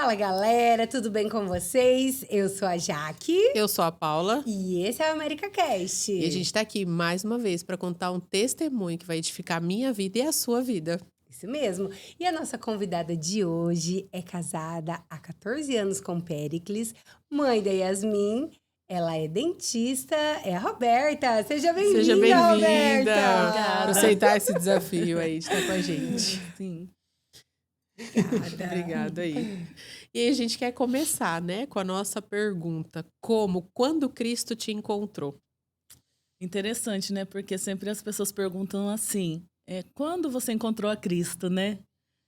Fala, galera, tudo bem com vocês? Eu sou a Jaque. Eu sou a Paula. E esse é o America Cast. E a gente tá aqui mais uma vez para contar um testemunho que vai edificar a minha vida e a sua vida. Isso mesmo. E a nossa convidada de hoje é casada há 14 anos com Péricles, mãe da Yasmin. Ela é dentista, é a Roberta. Seja bem-vinda, Seja bem-vinda. Roberta. Por aceitar esse desafio aí de estar com a gente. Sim. Obrigada aí. E aí a gente quer começar, né, com a nossa pergunta. Quando Cristo te encontrou? Interessante, né? Porque sempre as pessoas perguntam assim, quando você encontrou a Cristo, né?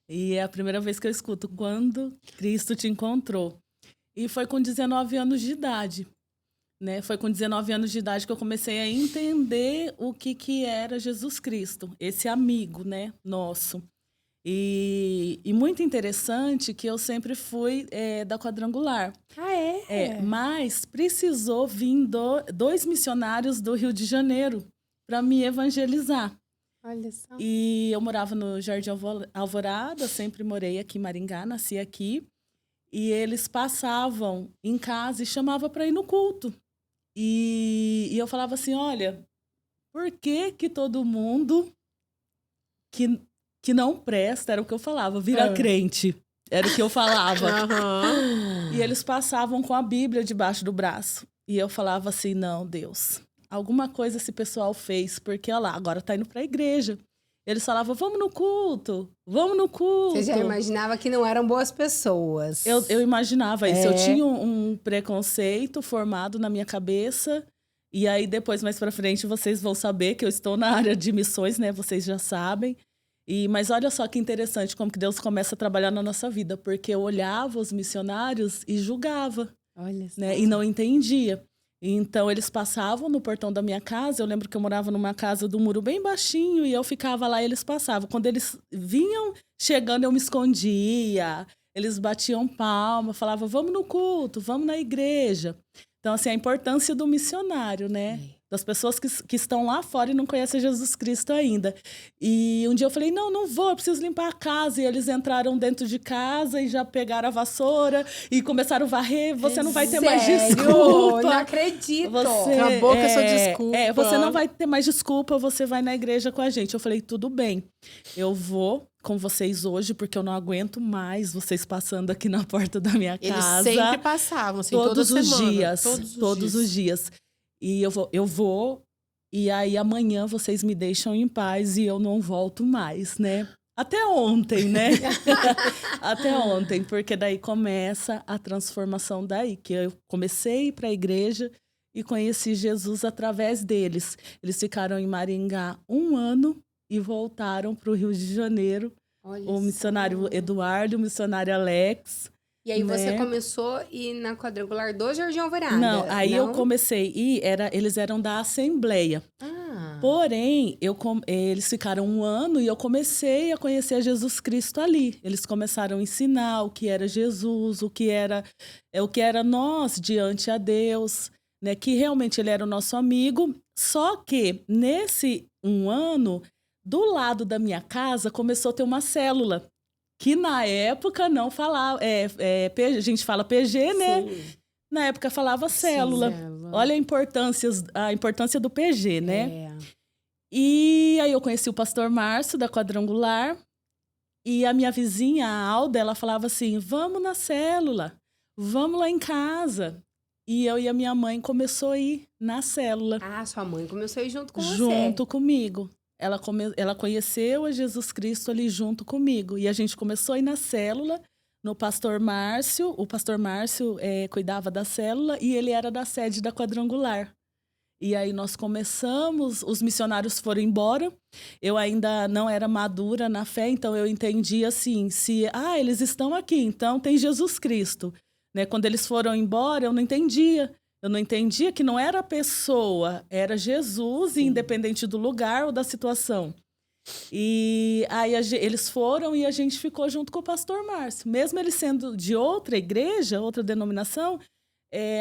E é a primeira vez que eu escuto, quando Cristo te encontrou. E foi com 19 anos de idade, né? Foi com 19 anos de idade que eu comecei a entender o que era Jesus Cristo, esse amigo, né, nosso. E muito interessante que eu sempre fui da quadrangular. Ah, é? Mas precisou vir dois missionários do Rio de Janeiro para me evangelizar. Olha só. E eu morava no Jardim Alvorada, sempre morei aqui em Maringá, nasci aqui. E eles passavam em casa e chamavam para ir no culto. E eu falava assim, olha, por que todo mundo que não presta, era o que eu falava, vira crente, era o que eu falava. E eles passavam com a Bíblia debaixo do braço. E eu falava assim, não, Deus, alguma coisa esse pessoal fez, porque, olha lá, agora tá indo pra igreja. Eles falavam, vamos no culto, vamos no culto. Você já imaginava que não eram boas pessoas. Eu imaginava isso, eu tinha um preconceito formado na minha cabeça. E aí, depois, mais pra frente, vocês vão saber que eu estou na área de missões, né? Vocês já sabem. Mas olha só que interessante como que Deus começa a trabalhar na nossa vida. Porque eu olhava os missionários e julgava. Olha só. Né? E não entendia. Então, eles passavam no portão da minha casa. Eu lembro que eu morava numa casa do muro bem baixinho. E eu ficava lá e eles passavam. Quando eles vinham chegando, eu me escondia. Eles batiam palma, falavam, vamos no culto, vamos na igreja. Então, assim, a importância do missionário, né? Das pessoas que estão lá fora e não conhecem Jesus Cristo ainda. E um dia eu falei, não vou, eu preciso limpar a casa. E eles entraram dentro de casa e já pegaram a vassoura e começaram a varrer. Você não vai ter mais desculpa. Não acredito. Acabou com essa desculpa. Você não vai ter mais desculpa, você vai na igreja com a gente. Eu falei, tudo bem, eu vou com vocês hoje, porque eu não aguento mais vocês passando aqui na porta da minha casa. Eles sempre passavam, assim, todos toda os semana. dias. Todos os dias. E eu vou, e aí amanhã vocês me deixam em paz e eu não volto mais, né? Até ontem, né? Até ontem, porque daí começa a transformação daí, que eu comecei a ir para a igreja e conheci Jesus através deles. Eles ficaram em Maringá 1 ano e voltaram para o Rio de Janeiro. Olha o missionário Eduardo, o missionário Alex. E aí você né? começou a ir na quadrangular do Jardim Alvorada? Não, aí eu comecei a ir, eles eram da Assembleia. Porém, eles ficaram 1 ano e eu comecei a conhecer Jesus Cristo ali. Eles começaram a ensinar o que era Jesus, o que era nós diante a Deus, né? Que realmente ele era o nosso amigo. Só que nesse 1 ano, do lado da minha casa, começou a ter uma célula. Que na época não falava, a gente fala PG, né? Sim. Na época falava célula. Sim. Olha a importância do PG, né? E aí eu conheci o pastor Márcio, da Quadrangular. E a minha vizinha, a Alda, ela falava assim, vamos na célula, vamos lá em casa. E eu e a minha mãe começou a ir na célula. Ah, sua mãe começou a ir junto com você. Junto comigo. Ela conheceu a Jesus Cristo ali junto comigo. E a gente começou a ir na célula, no pastor Márcio. O pastor Márcio cuidava da célula e ele era da sede da Quadrangular. E aí nós começamos, os missionários foram embora. Eu ainda não era madura na fé, então eu entendi assim, eles estão aqui, então tem Jesus Cristo. Né? Quando eles foram embora, eu não entendia. Eu não entendia que não era a pessoa, era Jesus, independente do lugar ou da situação. E aí eles foram e a gente ficou junto com o pastor Márcio. Mesmo ele sendo de outra igreja, outra denominação,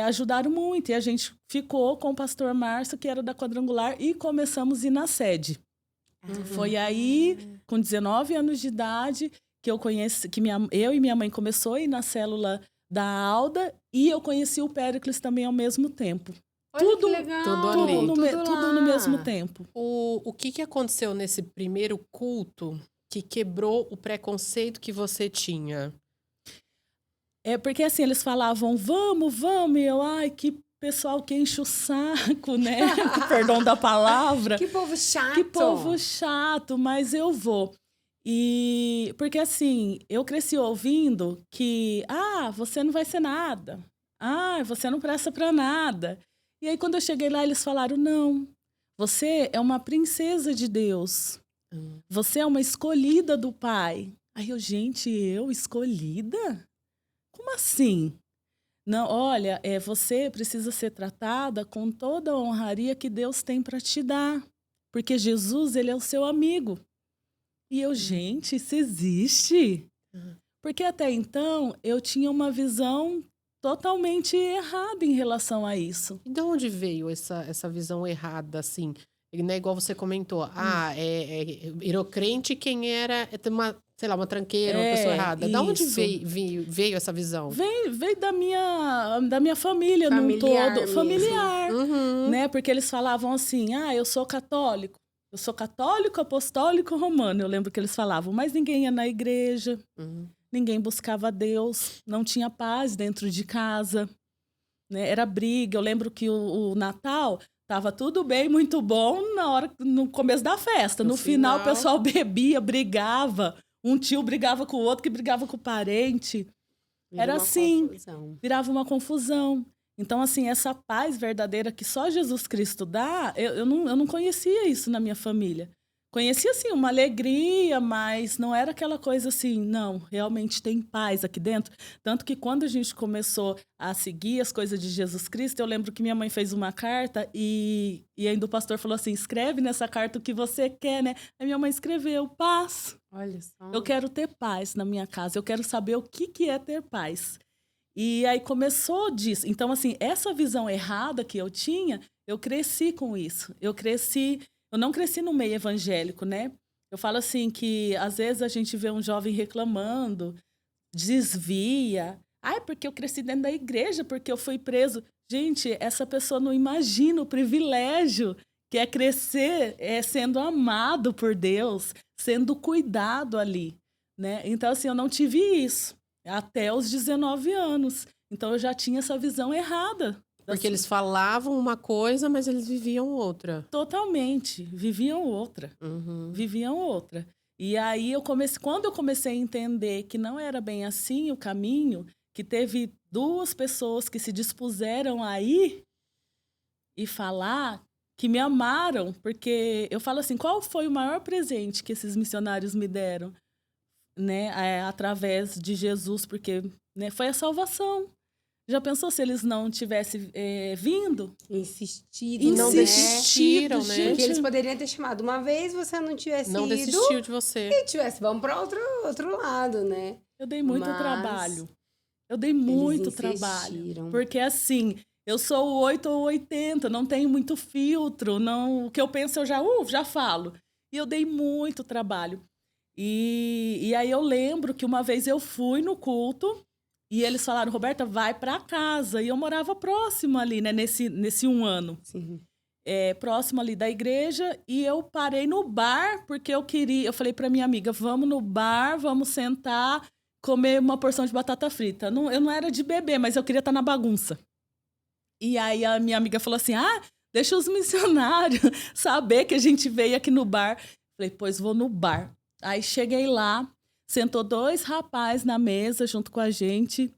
ajudaram muito. E a gente ficou com o pastor Márcio, que era da Quadrangular, e começamos a ir na sede. Foi aí, com 19 anos de idade, que eu conheci, que eu e minha mãe começou a ir na célula da Alda e eu conheci o Péricles também ao mesmo tempo. Olha Tudo- que legal. tudo ali. Tudo no lá. mesmo tempo. O que aconteceu nesse primeiro culto que quebrou o preconceito que você tinha? É porque assim, eles falavam, vamos, e eu, ai, que pessoal que enche o saco, né? Com perdão da palavra. Que povo chato. Que povo chato, mas eu vou. E porque assim, eu cresci ouvindo que, você não vai ser nada. Você não presta pra nada. E aí quando eu cheguei lá, eles falaram, não, você é uma princesa de Deus. Você é uma escolhida do Pai. Aí eu, gente, eu escolhida? Como assim? Não, olha, você precisa ser tratada com toda a honraria que Deus tem para te dar. Porque Jesus, ele é o seu amigo. E eu, gente, isso existe? Porque até então, eu tinha uma visão totalmente errada em relação a isso. E de onde veio essa visão errada, assim? Né, igual você comentou, virou crente quem era, uma, sei lá, uma tranqueira, uma pessoa errada. Da onde isso. veio essa visão? Veio da minha família Familiar num todo. mesmo. Familiar. Uhum. Né? Porque eles falavam assim, eu sou católico. Eu sou católico, apostólico, romano. Eu lembro que eles falavam, mas ninguém ia na igreja. Uhum. Ninguém buscava Deus. Não tinha paz dentro de casa. Né? Era briga. Eu lembro que o Natal tava tudo bem, muito bom no começo da festa. No final, o pessoal bebia, brigava. Um tio brigava com o outro, que brigava com o parente. Era assim, virava uma confusão. Então, assim, essa paz verdadeira que só Jesus Cristo dá, eu não conhecia isso na minha família. Conhecia, assim, uma alegria, mas não era aquela coisa assim, não, realmente tem paz aqui dentro. Tanto que quando a gente começou a seguir as coisas de Jesus Cristo, eu lembro que minha mãe fez uma carta e ainda o pastor falou assim, escreve nessa carta o que você quer, né? Aí minha mãe escreveu, paz. Olha só. Eu quero ter paz na minha casa, eu quero saber o que é ter paz. E aí começou disso. Então, assim, essa visão errada que eu tinha, eu cresci com isso. Eu não cresci no meio evangélico, né? Eu falo assim que, às vezes, a gente vê um jovem reclamando, desvia. Porque eu cresci dentro da igreja, porque eu fui preso. Gente, essa pessoa não imagina o privilégio que é crescer sendo amado por Deus, sendo cuidado ali, né? Então, assim, eu não tive isso até os 19 anos. Então, eu já tinha essa visão errada. Porque eles falavam uma coisa, mas eles viviam outra. Totalmente. Viviam outra. Uhum. Viviam outra. E aí, quando eu comecei a entender que não era bem assim o caminho, que teve 2 pessoas que se dispuseram a ir e falar, que me amaram, porque eu falo assim, qual foi o maior presente que esses missionários me deram? Né, através de Jesus, porque né, foi a salvação. Já pensou se eles não tivessem vindo? Insistido. Não desistiram, né? gente. Porque eles poderiam ter chamado uma vez, você não tivesse Não ido. desistiu de você. E tivesse, vamos para outro lado, né? Eu dei muito Mas trabalho. Eu dei muito eles trabalho. insistiram. Porque assim, eu sou o 8 ou 80, não tenho muito filtro. Não, o que eu penso eu já falo. E eu dei muito trabalho. E aí eu lembro que uma vez eu fui no culto e eles falaram, Roberta, vai para casa. E eu morava próximo ali, né, nesse 1 ano. Sim. Próximo ali da igreja. E eu parei no bar porque eu falei para minha amiga, vamos no bar, vamos sentar, comer uma porção de batata frita. Eu não era de beber, mas eu queria estar na bagunça. E aí a minha amiga falou assim, deixa os missionários saber que a gente veio aqui no bar. Falei, pois vou no bar. Aí cheguei lá, sentou 2 rapazes na mesa junto com a gente.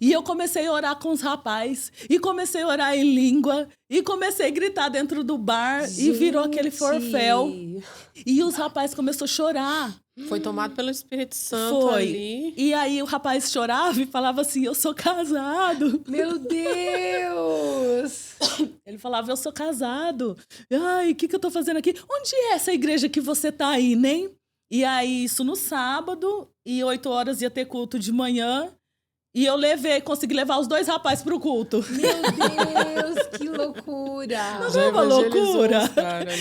E eu comecei a orar com os rapazes. E comecei a orar em língua. E comecei a gritar dentro do bar. E virou aquele forféu. E os rapazes começaram a chorar. Foi tomado pelo Espírito Santo ali. E aí o rapaz chorava e falava assim, eu sou casado. Meu Deus! Ele falava, eu sou casado. Ai, o que eu tô fazendo aqui? Onde é essa igreja que você tá aí, nem? E aí, isso no sábado, e 8 horas ia ter culto de manhã. E eu consegui levar os 2 rapazes pro culto. Meu Deus, que loucura! Não é uma loucura? Cara,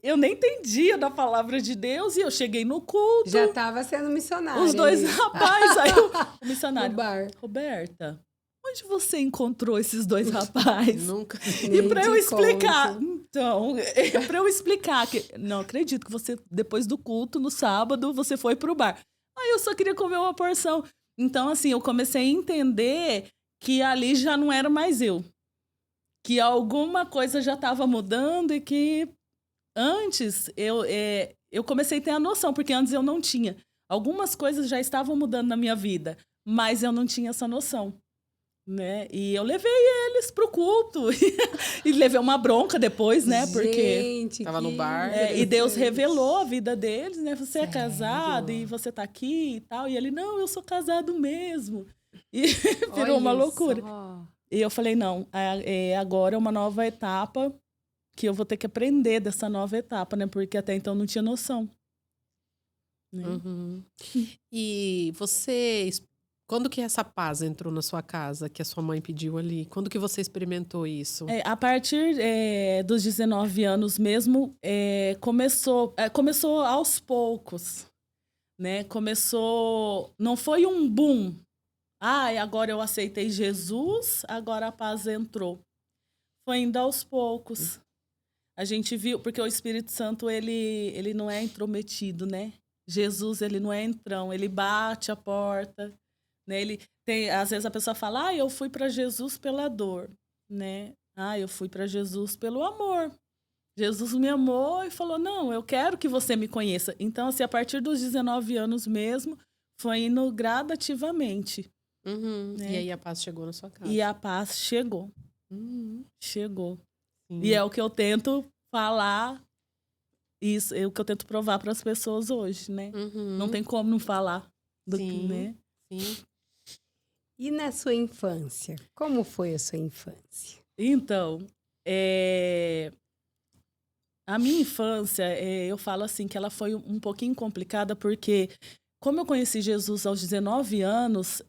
Eu nem entendia da palavra de Deus e eu cheguei no culto. Já estava sendo missionária. Os 2 ali. rapazes, aí o missionário. No bar. Roberta, onde você encontrou esses 2 rapazes? nunca. E pra eu te explicar, conto. então, pra eu explicar que não acredito que você, depois do culto, no sábado, você foi pro bar. Aí eu só queria comer uma porção. Então, assim, eu comecei a entender que ali já não era mais eu. Que alguma coisa já estava mudando e que antes eu comecei a ter a noção, porque antes eu não tinha. Algumas coisas já estavam mudando na minha vida, mas eu não tinha essa noção. Né? E eu levei eles pro culto. E levei uma bronca depois, né? Porque Gente, Tava no bar. e Deus interessante. revelou a vida deles, né? Você é Sério? casado e você tá aqui e tal. E ele, não, eu sou casado mesmo. E virou uma Olha loucura. só. E eu falei, não, agora é uma nova etapa que eu vou ter que aprender dessa nova etapa, né? Porque até então eu não tinha noção. Né? Uhum. E você, quando que essa paz entrou na sua casa, que a sua mãe pediu ali? Quando que você experimentou isso? A partir dos 19 anos mesmo, começou aos poucos, né? Começou, não foi um boom. Agora eu aceitei Jesus, agora a paz entrou. Foi indo aos poucos. A gente viu, porque o Espírito Santo, ele não é intrometido, né? Jesus, ele não é entrão, ele bate a porta, né? Ele tem, às vezes a pessoa fala, eu fui para Jesus pela dor, né? Eu fui para Jesus pelo amor. Jesus me amou e falou, não, eu quero que você me conheça. Então, assim, a partir dos 19 anos mesmo, foi indo gradativamente. Uhum. Né? E aí a paz chegou na sua casa. E a paz chegou. Uhum. Chegou. Sim. E é o que eu tento falar, isso é o que eu tento provar para as pessoas hoje, né? Uhum. Não tem como não falar do que, Sim. né? Sim. E na sua infância? Como foi a sua infância? Então, a minha infância, eu falo assim que ela foi um pouquinho complicada porque como eu conheci Jesus aos 19 anos,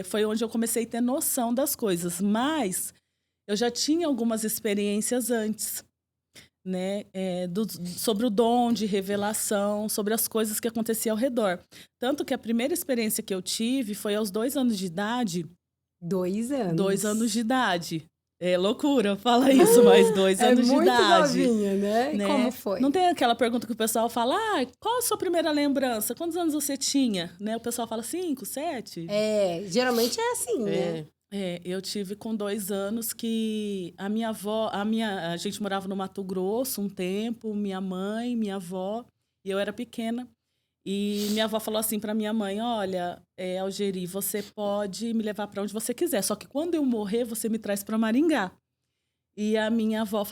foi onde eu comecei a ter noção das coisas, mas eu já tinha algumas experiências antes, né? Sobre o dom de revelação, sobre as coisas que aconteciam ao redor. Tanto que a primeira experiência que eu tive foi aos 2 anos de idade. 2 anos. 2 anos de idade. É loucura falar isso, mas 2 anos de idade. É muito novinha, né? E como foi? Não tem aquela pergunta que o pessoal fala, qual a sua primeira lembrança? Quantos anos você tinha? Né? O pessoal fala 5, 7? Geralmente é assim, né? Eu tive com 2 anos que a minha avó, a gente morava no Mato Grosso um tempo, minha mãe, minha avó, e eu era pequena. E minha avó falou assim para minha mãe, olha, Algeri, você pode me levar para onde você quiser, só que quando eu morrer, você me traz para Maringá. E a minha avó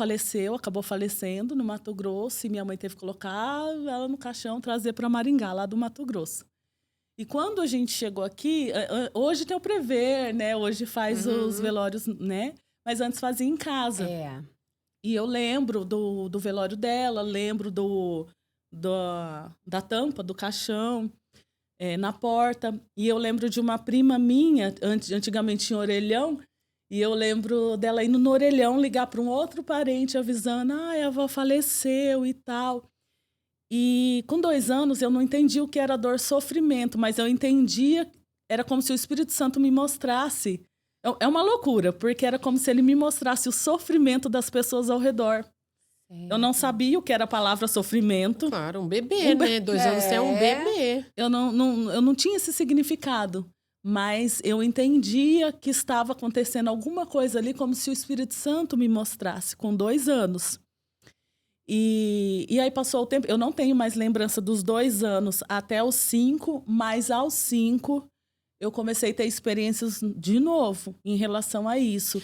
acabou falecendo no Mato Grosso, e minha mãe teve que colocar ela no caixão, trazer para Maringá, lá do Mato Grosso. E quando a gente chegou aqui, hoje tem o Prever, né? Hoje faz os velórios, né? Mas antes fazia em casa. E eu lembro do velório dela, lembro da tampa do caixão na porta. E eu lembro de uma prima minha, antigamente tinha orelhão, e eu lembro dela indo no orelhão ligar para um outro parente avisando, a avó faleceu e tal. E com 2 anos eu não entendi o que era dor, sofrimento, mas eu entendia, era como se o Espírito Santo me mostrasse. É uma loucura, porque era como se ele me mostrasse o sofrimento das pessoas ao redor. Eu não sabia o que era a palavra sofrimento. Claro, um bebê, né? 2 anos é um bebê. Eu não tinha esse significado, mas eu entendia que estava acontecendo alguma coisa ali, como se o Espírito Santo me mostrasse, com 2 anos. E aí passou o tempo, eu não tenho mais lembrança dos 2 anos até os 5, mas aos 5 eu comecei a ter experiências de novo em relação a isso.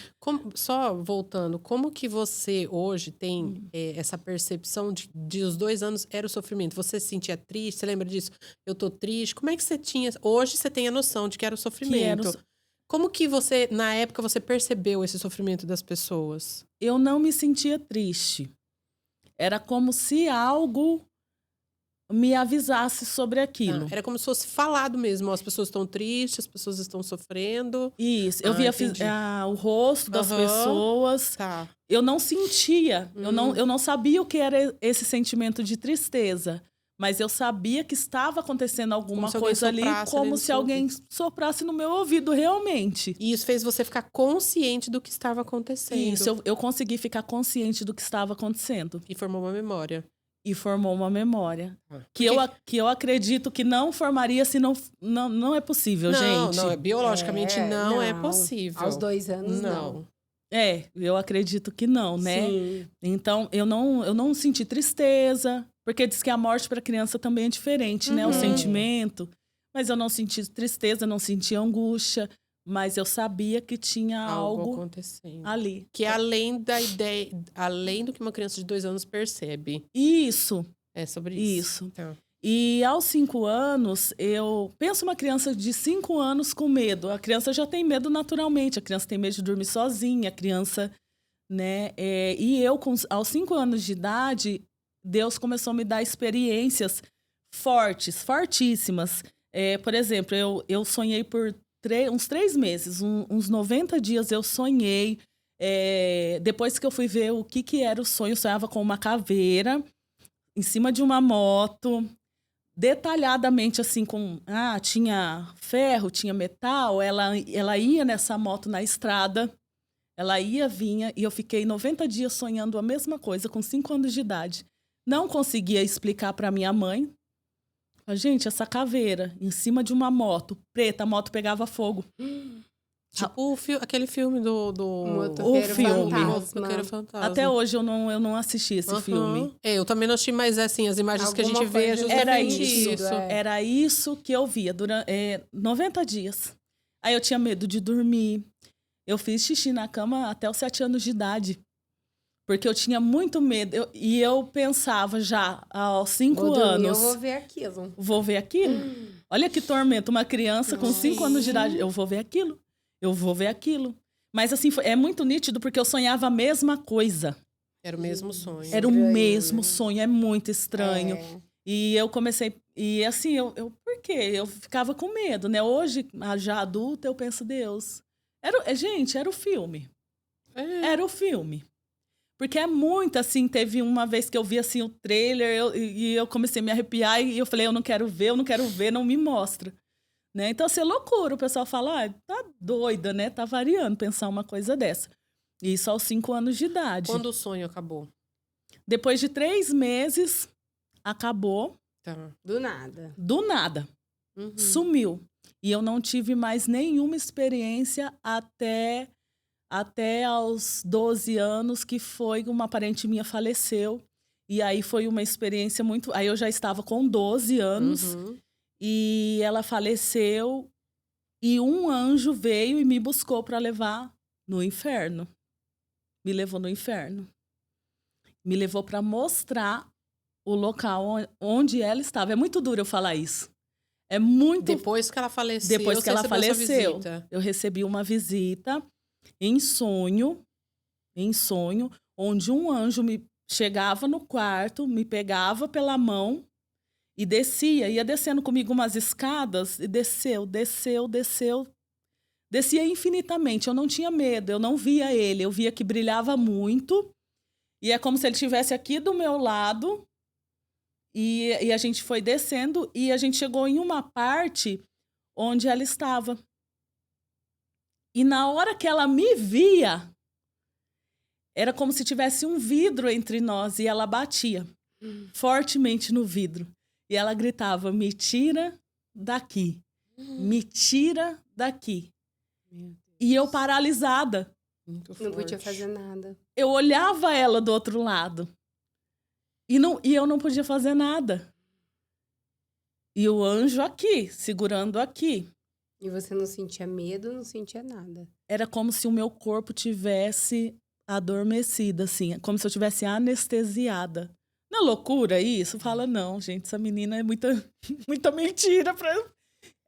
Só voltando, como que você hoje tem essa percepção de os 2 anos era o sofrimento? Você se sentia triste? Você lembra disso? Eu tô triste. Como é que você tinha... Hoje você tem a noção de que era o sofrimento. Como que você, na época, você percebeu esse sofrimento das pessoas? Eu não me sentia triste. Era como se algo me avisasse sobre aquilo. Era como se fosse falado mesmo. As pessoas estão tristes, as pessoas estão sofrendo. Isso, eu via o rosto das pessoas. Tá. Eu não sentia, eu não sabia o que era esse sentimento de tristeza. Mas eu sabia que estava acontecendo alguma coisa ali, como se alguém soprasse no meu ouvido, realmente. E isso fez você ficar consciente do que estava acontecendo. Isso, eu consegui ficar consciente do que estava acontecendo. E formou uma memória. E formou uma memória. Que eu acredito que não formaria se não é possível, gente. Não, biologicamente não é possível. Aos 2 anos, não. Eu acredito que não, né? Sim. Então, eu não senti tristeza, porque diz que a morte para criança também é diferente, né? O sentimento. Mas eu não senti tristeza, não senti angústia, mas eu sabia que tinha algo acontecendo ali. Que é além da ideia, além do que uma criança de 2 anos percebe. Isso. É sobre isso. Isso. Tá. E aos 5 anos, eu penso uma criança de 5 anos com medo. A criança já tem medo naturalmente. A criança tem medo de dormir sozinha. A criança, né? E eu, aos 5 anos de idade, Deus começou a me dar experiências fortíssimas. Por exemplo, eu sonhei por uns 3 meses, uns 90 dias eu sonhei. Depois que eu fui ver o que era o sonho, eu sonhava com uma caveira em cima de uma moto, detalhadamente assim, tinha ferro, tinha metal, ela ia nessa moto na estrada, ela vinha, e eu fiquei 90 dias sonhando a mesma coisa, com 5 anos de idade. Não conseguia explicar para minha mãe. Gente, essa caveira em cima de uma moto preta, a moto pegava fogo. Tipo aquele filme do Motoqueiro Fantasma. Até hoje eu não assisti esse filme. Eu também não assisti, mas assim, as imagens que a gente vê é justamente isso. Era isso que eu via durante 90 dias. Aí eu tinha medo de dormir. Eu fiz xixi na cama até os 7 anos de idade. Porque eu tinha muito medo. E eu pensava já, aos 5 anos... Eu vou ver aquilo. Vou ver aquilo? Olha que tormento. Uma criança com 5 anos de idade. Eu vou ver aquilo. Eu vou ver aquilo. Mas assim, é muito nítido porque eu sonhava a mesma coisa. Era o mesmo sonho. Era o mesmo sonho. É muito estranho. E eu comecei... E assim, por quê? Eu ficava com medo, né? Hoje, já adulta, eu penso, Deus... Gente, era o filme. Era o filme. Porque é muito, assim, teve uma vez que eu vi, assim, o trailer e eu comecei a me arrepiar e eu falei, eu não quero ver, não me mostra. Né? Então, assim, é loucura. O pessoal fala, tá doida, né? Tá variando pensar uma coisa dessa. Isso aos 5 anos de idade. Quando o sonho acabou? Depois de 3 meses, acabou. Tá. Do nada. Sumiu. E eu não tive mais nenhuma experiência até aos 12 anos, que foi uma parente minha faleceu. E aí foi uma experiência muito... Aí eu já estava com 12 anos e ela faleceu e um anjo veio e me buscou para levar no inferno. Me levou no inferno. Me levou para mostrar o local onde ela estava. É muito duro eu falar isso. É muito... Depois que ela faleceu, Depois que ela faleceu, eu recebi uma visita em sonho, onde um anjo me chegava no quarto, me pegava pela mão e ia descendo comigo umas escadas e desceu. Descia infinitamente, eu não tinha medo, eu não via ele, eu via que brilhava muito e é como se ele estivesse aqui do meu lado e a gente foi descendo e a gente chegou em uma parte onde ela estava. E na hora que ela me via, era como se tivesse um vidro entre nós e ela batia fortemente no vidro. E ela gritava, me tira daqui, me tira daqui. E eu paralisada. Não podia fazer nada. Eu olhava ela do outro lado e eu não podia fazer nada. E o anjo aqui, segurando aqui. E você não sentia medo, não sentia nada. Era como se o meu corpo tivesse adormecido, assim. Como se eu tivesse anestesiada. Não é loucura isso? Fala, não, gente, essa menina é muita mentira.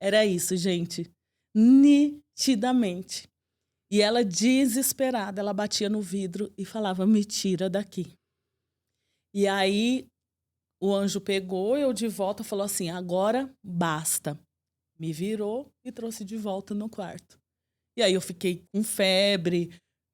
Era isso, gente. Nitidamente. E ela, desesperada, ela batia no vidro e falava, me tira daqui. E aí, o anjo pegou eu de volta e falou assim, agora basta. Me virou e trouxe de volta no quarto. E aí eu fiquei com febre,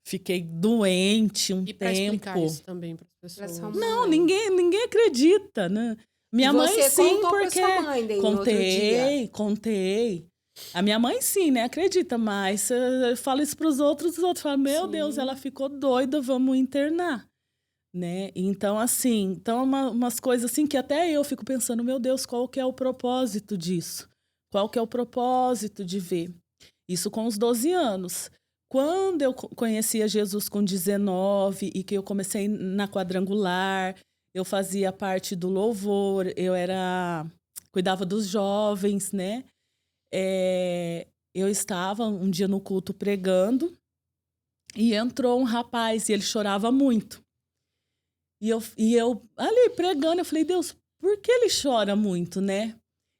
fiquei doente um E para tempo. explicar isso também para as Pra pessoas. sua mãe. Não, ninguém acredita, né? Minha E mãe você sim, contou pra porque sua mãe daí no outro dia? contei. A minha mãe sim, né? Acredita, mas eu falo isso para os outros falam, meu Sim. Deus, ela ficou doida, vamos internar, né? Então, assim, umas coisas assim que até eu fico pensando, meu Deus, qual que é o propósito disso? Qual que é o propósito de ver? Isso com os 12 anos. Quando eu conhecia Jesus com 19 e que eu comecei na quadrangular, eu fazia parte do louvor, cuidava dos jovens, né? Eu estava um dia no culto pregando e entrou um rapaz e ele chorava muito. E eu ali pregando, eu falei, Deus, por que ele chora muito, né?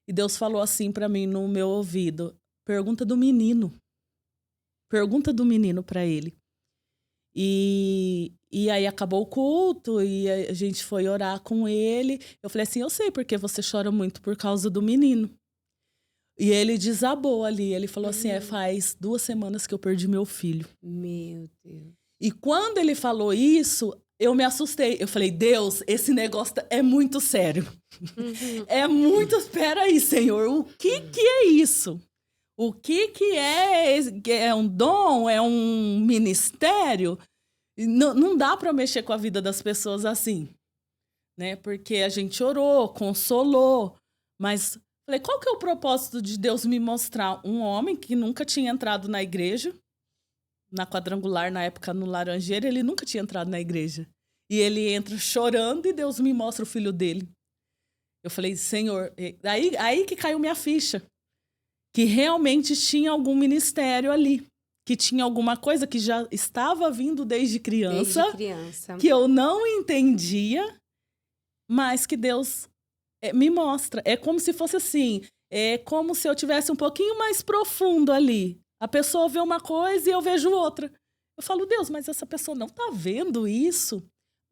E Deus falou assim para mim no meu ouvido, pergunta do menino para ele. E aí acabou o culto e a gente foi orar com ele. Eu falei assim, eu sei porque você chora muito por causa do menino. E ele desabou ali. Ele falou assim, faz 2 semanas que eu perdi meu filho. Meu Deus. E quando ele falou isso, eu me assustei. Eu falei, Deus, esse negócio é muito sério. É muito... Espera aí, Senhor, o que é isso? O que é? É um dom? É um ministério? Não dá para mexer com a vida das pessoas assim, né? Porque a gente orou, consolou, mas falei, qual que é o propósito de Deus me mostrar um homem que nunca tinha entrado na igreja, na quadrangular, na época no Laranjeira, ele nunca tinha entrado na igreja. E ele entra chorando e Deus me mostra o filho dele. Eu falei, Senhor, aí que caiu minha ficha. Que realmente tinha algum ministério ali. Que tinha alguma coisa que já estava vindo desde criança. Desde criança. Que eu não entendia, mas que Deus me mostra. É como se fosse assim, é como se eu tivesse um pouquinho mais profundo ali. A pessoa vê uma coisa e eu vejo outra. Eu falo, Deus, mas essa pessoa não está vendo isso?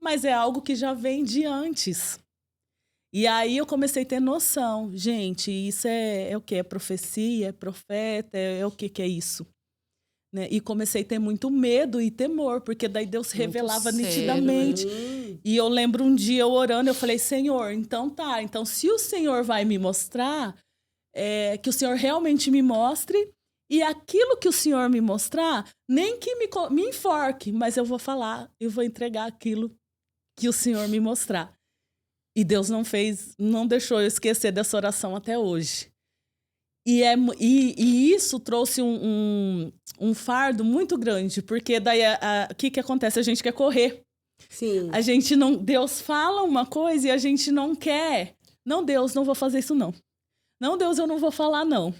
Mas é algo que já vem de antes. E aí eu comecei a ter noção. Gente, isso é o quê? É profecia? É profeta? É o que é isso? Né? E comecei a ter muito medo e temor, porque daí Deus revelava sério, nitidamente. E eu lembro um dia eu orando, eu falei, Senhor, então tá. Então se o Senhor vai me mostrar, que o Senhor realmente me mostre, e aquilo que o Senhor me mostrar, nem que me enforque, mas eu vou falar, eu vou entregar aquilo que o Senhor me mostrar. E Deus não deixou eu esquecer dessa oração até hoje. E isso trouxe um fardo muito grande, porque daí o que acontece? A gente quer correr. Sim. A gente não... Deus fala uma coisa e a gente não quer. Não, Deus, não vou fazer isso, não. Não, Deus, eu não vou falar, não.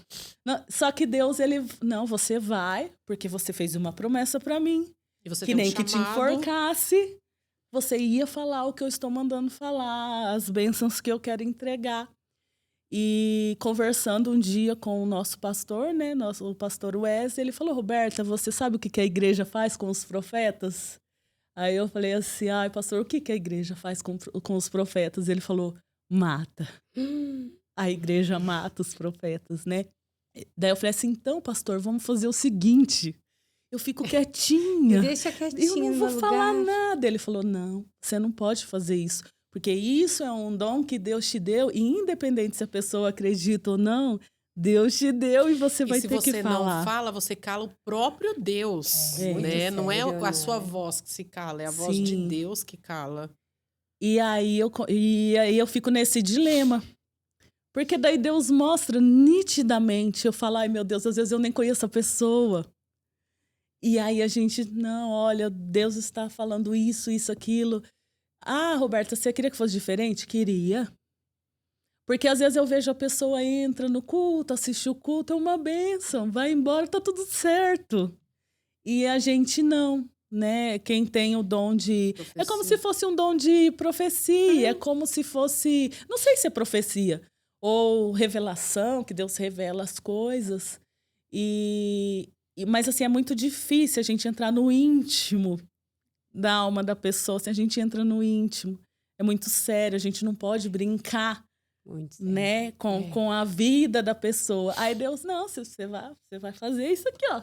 Só que Deus, não, você vai, porque você fez uma promessa para mim. E você que tem nem um que te chamado. enforcasse. Você ia falar o que eu estou mandando falar, as bênçãos que eu quero entregar. E conversando um dia com o nosso pastor, né, o pastor Wesley, ele falou, Roberta, você sabe o que a igreja faz com os profetas? Aí eu falei assim, ai, pastor, o que a igreja faz com os profetas? Ele falou, mata. A igreja mata os profetas, né? Daí eu falei assim, então, pastor, vamos fazer o seguinte... Eu fico quietinha. Deixa quietinha. Eu não vou no falar lugar. nada. Ele falou, não, você não pode fazer isso. Porque isso é um dom que Deus te deu. E independente se a pessoa acredita ou não, Deus te deu e você vai ter que falar. E se você não fala, você cala o próprio Deus. É. Né? Não é Sério, a sua né? voz que se cala, é a voz de Sim. Deus que cala. E aí eu fico nesse dilema. Porque daí Deus mostra nitidamente. Eu falo, ai meu Deus, às vezes eu nem conheço a pessoa. E aí a gente, não, olha, Deus está falando isso, aquilo. Ah, Roberta, você queria que fosse diferente? Queria. Porque às vezes eu vejo a pessoa entra no culto, assiste o culto, é uma bênção, vai embora, tá tudo certo. E a gente não, né? Quem tem o dom de... Profecia. É como se fosse um dom de profecia, é como se fosse... Não sei se é profecia ou revelação, que Deus revela as coisas. Mas, assim, é muito difícil a gente entrar no íntimo da alma da pessoa. Se a gente entra no íntimo, é muito sério, a gente não pode brincar, Muito sério. né, com a vida da pessoa. Aí Deus, não, você vai fazer isso aqui, ó.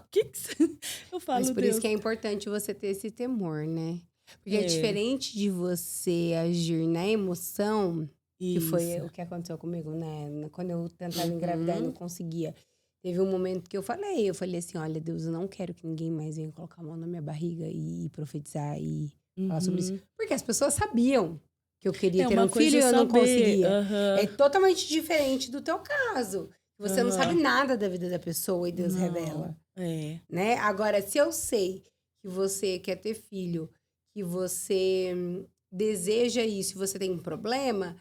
Eu falo, Mas por Deus. isso que é importante você ter esse temor, né? Porque é diferente de você agir na emoção, que foi Isso. o que aconteceu comigo, né? Quando eu tentava engravidar e não conseguia. Teve um momento que eu falei assim, olha, Deus, eu não quero que ninguém mais venha colocar a mão na minha barriga e profetizar e falar sobre isso. Porque as pessoas sabiam que eu queria ter uma um filho coisa e eu não saber, conseguia. aham. É totalmente diferente do teu caso. Você não Aham. sabe nada da vida da pessoa e Deus Não. revela, É. né? Agora, se eu sei que você quer ter filho, que você deseja isso e você tem um problema,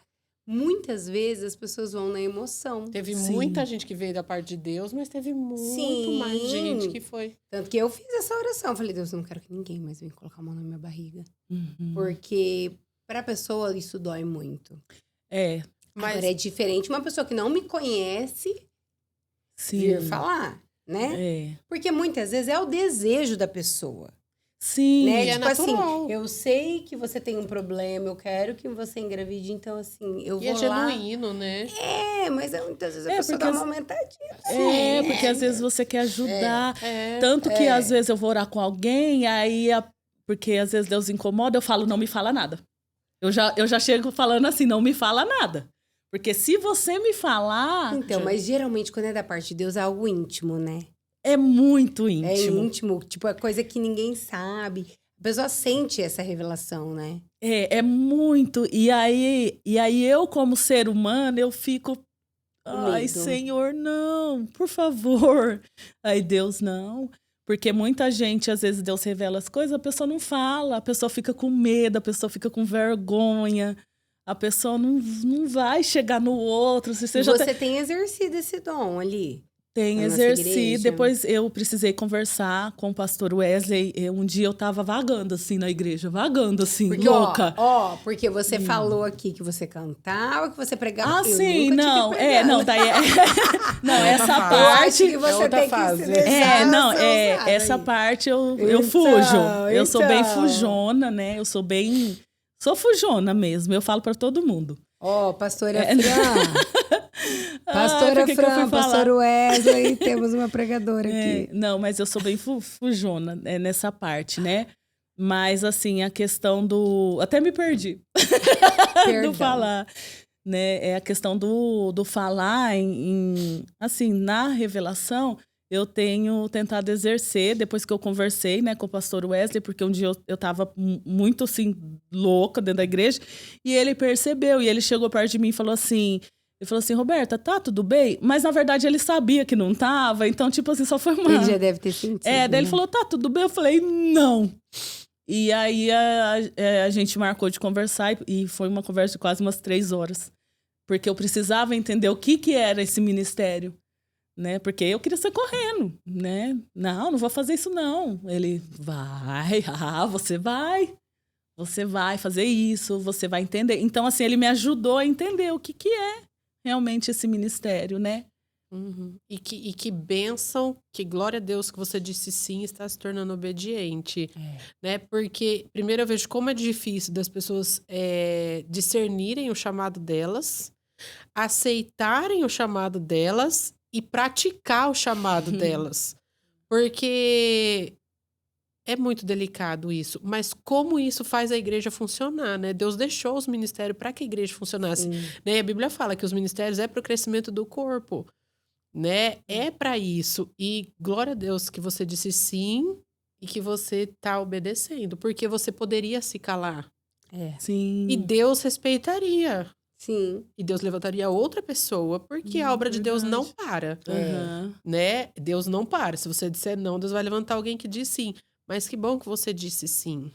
muitas vezes as pessoas vão na emoção. Teve Sim. muita gente que veio da parte de Deus, mas teve muito Sim. mais gente que foi. Tanto que eu fiz essa oração. Eu falei, Deus, eu não quero que ninguém mais venha colocar a mão na minha barriga. Uhum. Porque pra pessoa isso dói muito. É, Mas Agora é diferente uma pessoa que não me conhece sim. vir falar, né? É. Porque muitas vezes é o desejo da pessoa. Sim. Né? E é Tipo natural. assim, eu sei que você tem um problema, eu quero que você engravide, então assim, eu e é vou lá. genuíno, né? Mas muitas vezes a É, pessoa porque dá uma aumentadinha. É, porque às vezes você quer ajudar. É. Tanto que às vezes eu vou orar com alguém, porque às vezes Deus incomoda, eu falo, não me fala nada. Eu já chego falando assim, não me fala nada. Porque se você me falar, Então, mas geralmente quando é da parte de Deus é algo íntimo, né? é muito É íntimo. íntimo, tipo, é coisa que ninguém sabe. A pessoa sente essa revelação, né? É muito. E aí eu, como ser humano, eu fico. Ai, medo. Senhor, não, por favor. Aí Deus, não. Porque muita gente, às vezes, Deus revela as coisas, a pessoa não fala, a pessoa fica com medo, a pessoa fica com vergonha, a pessoa não vai chegar no outro. Se E você já você tem exercido esse dom ali. tem na nossa exercido. igreja. Depois eu precisei conversar com o pastor Wesley. Um dia eu tava vagando assim na igreja, vagando assim, Porque, louca. porque você falou aqui que você cantava, que você pregava. Ah, eu sim, nunca te vi não, pregando. não, daí não, essa fase. Eu acho parte. que você outra tem fase. que se deixar Essa parte eu Então, fujo. Eu sou bem então. fujona, né? Sou fujona mesmo. Eu falo pra todo mundo. Pastora Fran. Pastora por que que eu fui Fran, falar? pastor Wesley, temos uma pregadora aqui. Não, mas eu sou bem fujona nessa parte, né? Mas, assim, a questão do... Até me perdi. Perdão. Do falar, né? É a questão do falar assim, na revelação, eu tenho tentado exercer, depois que eu conversei, né, com o pastor Wesley, porque um dia eu tava muito, assim, louca dentro da igreja, e ele percebeu, e ele chegou perto de mim e falou assim... Ele falou assim, Roberta, tá tudo bem? Mas, na verdade, ele sabia que não tava. Então, tipo assim, só foi uma... Ele já deve ter sentido. daí ele falou, tá tudo bem? Eu falei, não. E aí, a gente marcou de conversar. E foi uma conversa de quase umas 3 horas. Porque eu precisava entender o que era esse ministério. Né? Porque eu queria sair correndo, né? Não vou fazer isso, não. Ele, você vai. Você vai fazer isso, você vai entender. Então, assim, ele me ajudou a entender o que é realmente esse ministério, né? Uhum. E que bênção, que glória a Deus que você disse sim e está se tornando obediente. Né? Porque, primeiro, eu vejo como é difícil das pessoas discernirem o chamado delas, aceitarem o chamado delas e praticar o chamado delas. Porque é muito delicado isso. Mas como isso faz a igreja funcionar, né? Deus deixou os ministérios para que a igreja funcionasse. Né? E a Bíblia fala que os ministérios é para o crescimento do corpo. Né? É para isso. E glória a Deus que você disse sim e que você tá obedecendo. Porque você poderia se calar. Sim. E Deus respeitaria. Sim. E Deus levantaria outra pessoa, porque a obra de Deus não para. Uhum. Né? Deus não para. Se você disser não, Deus vai levantar alguém que diz sim. Mas que bom que você disse sim.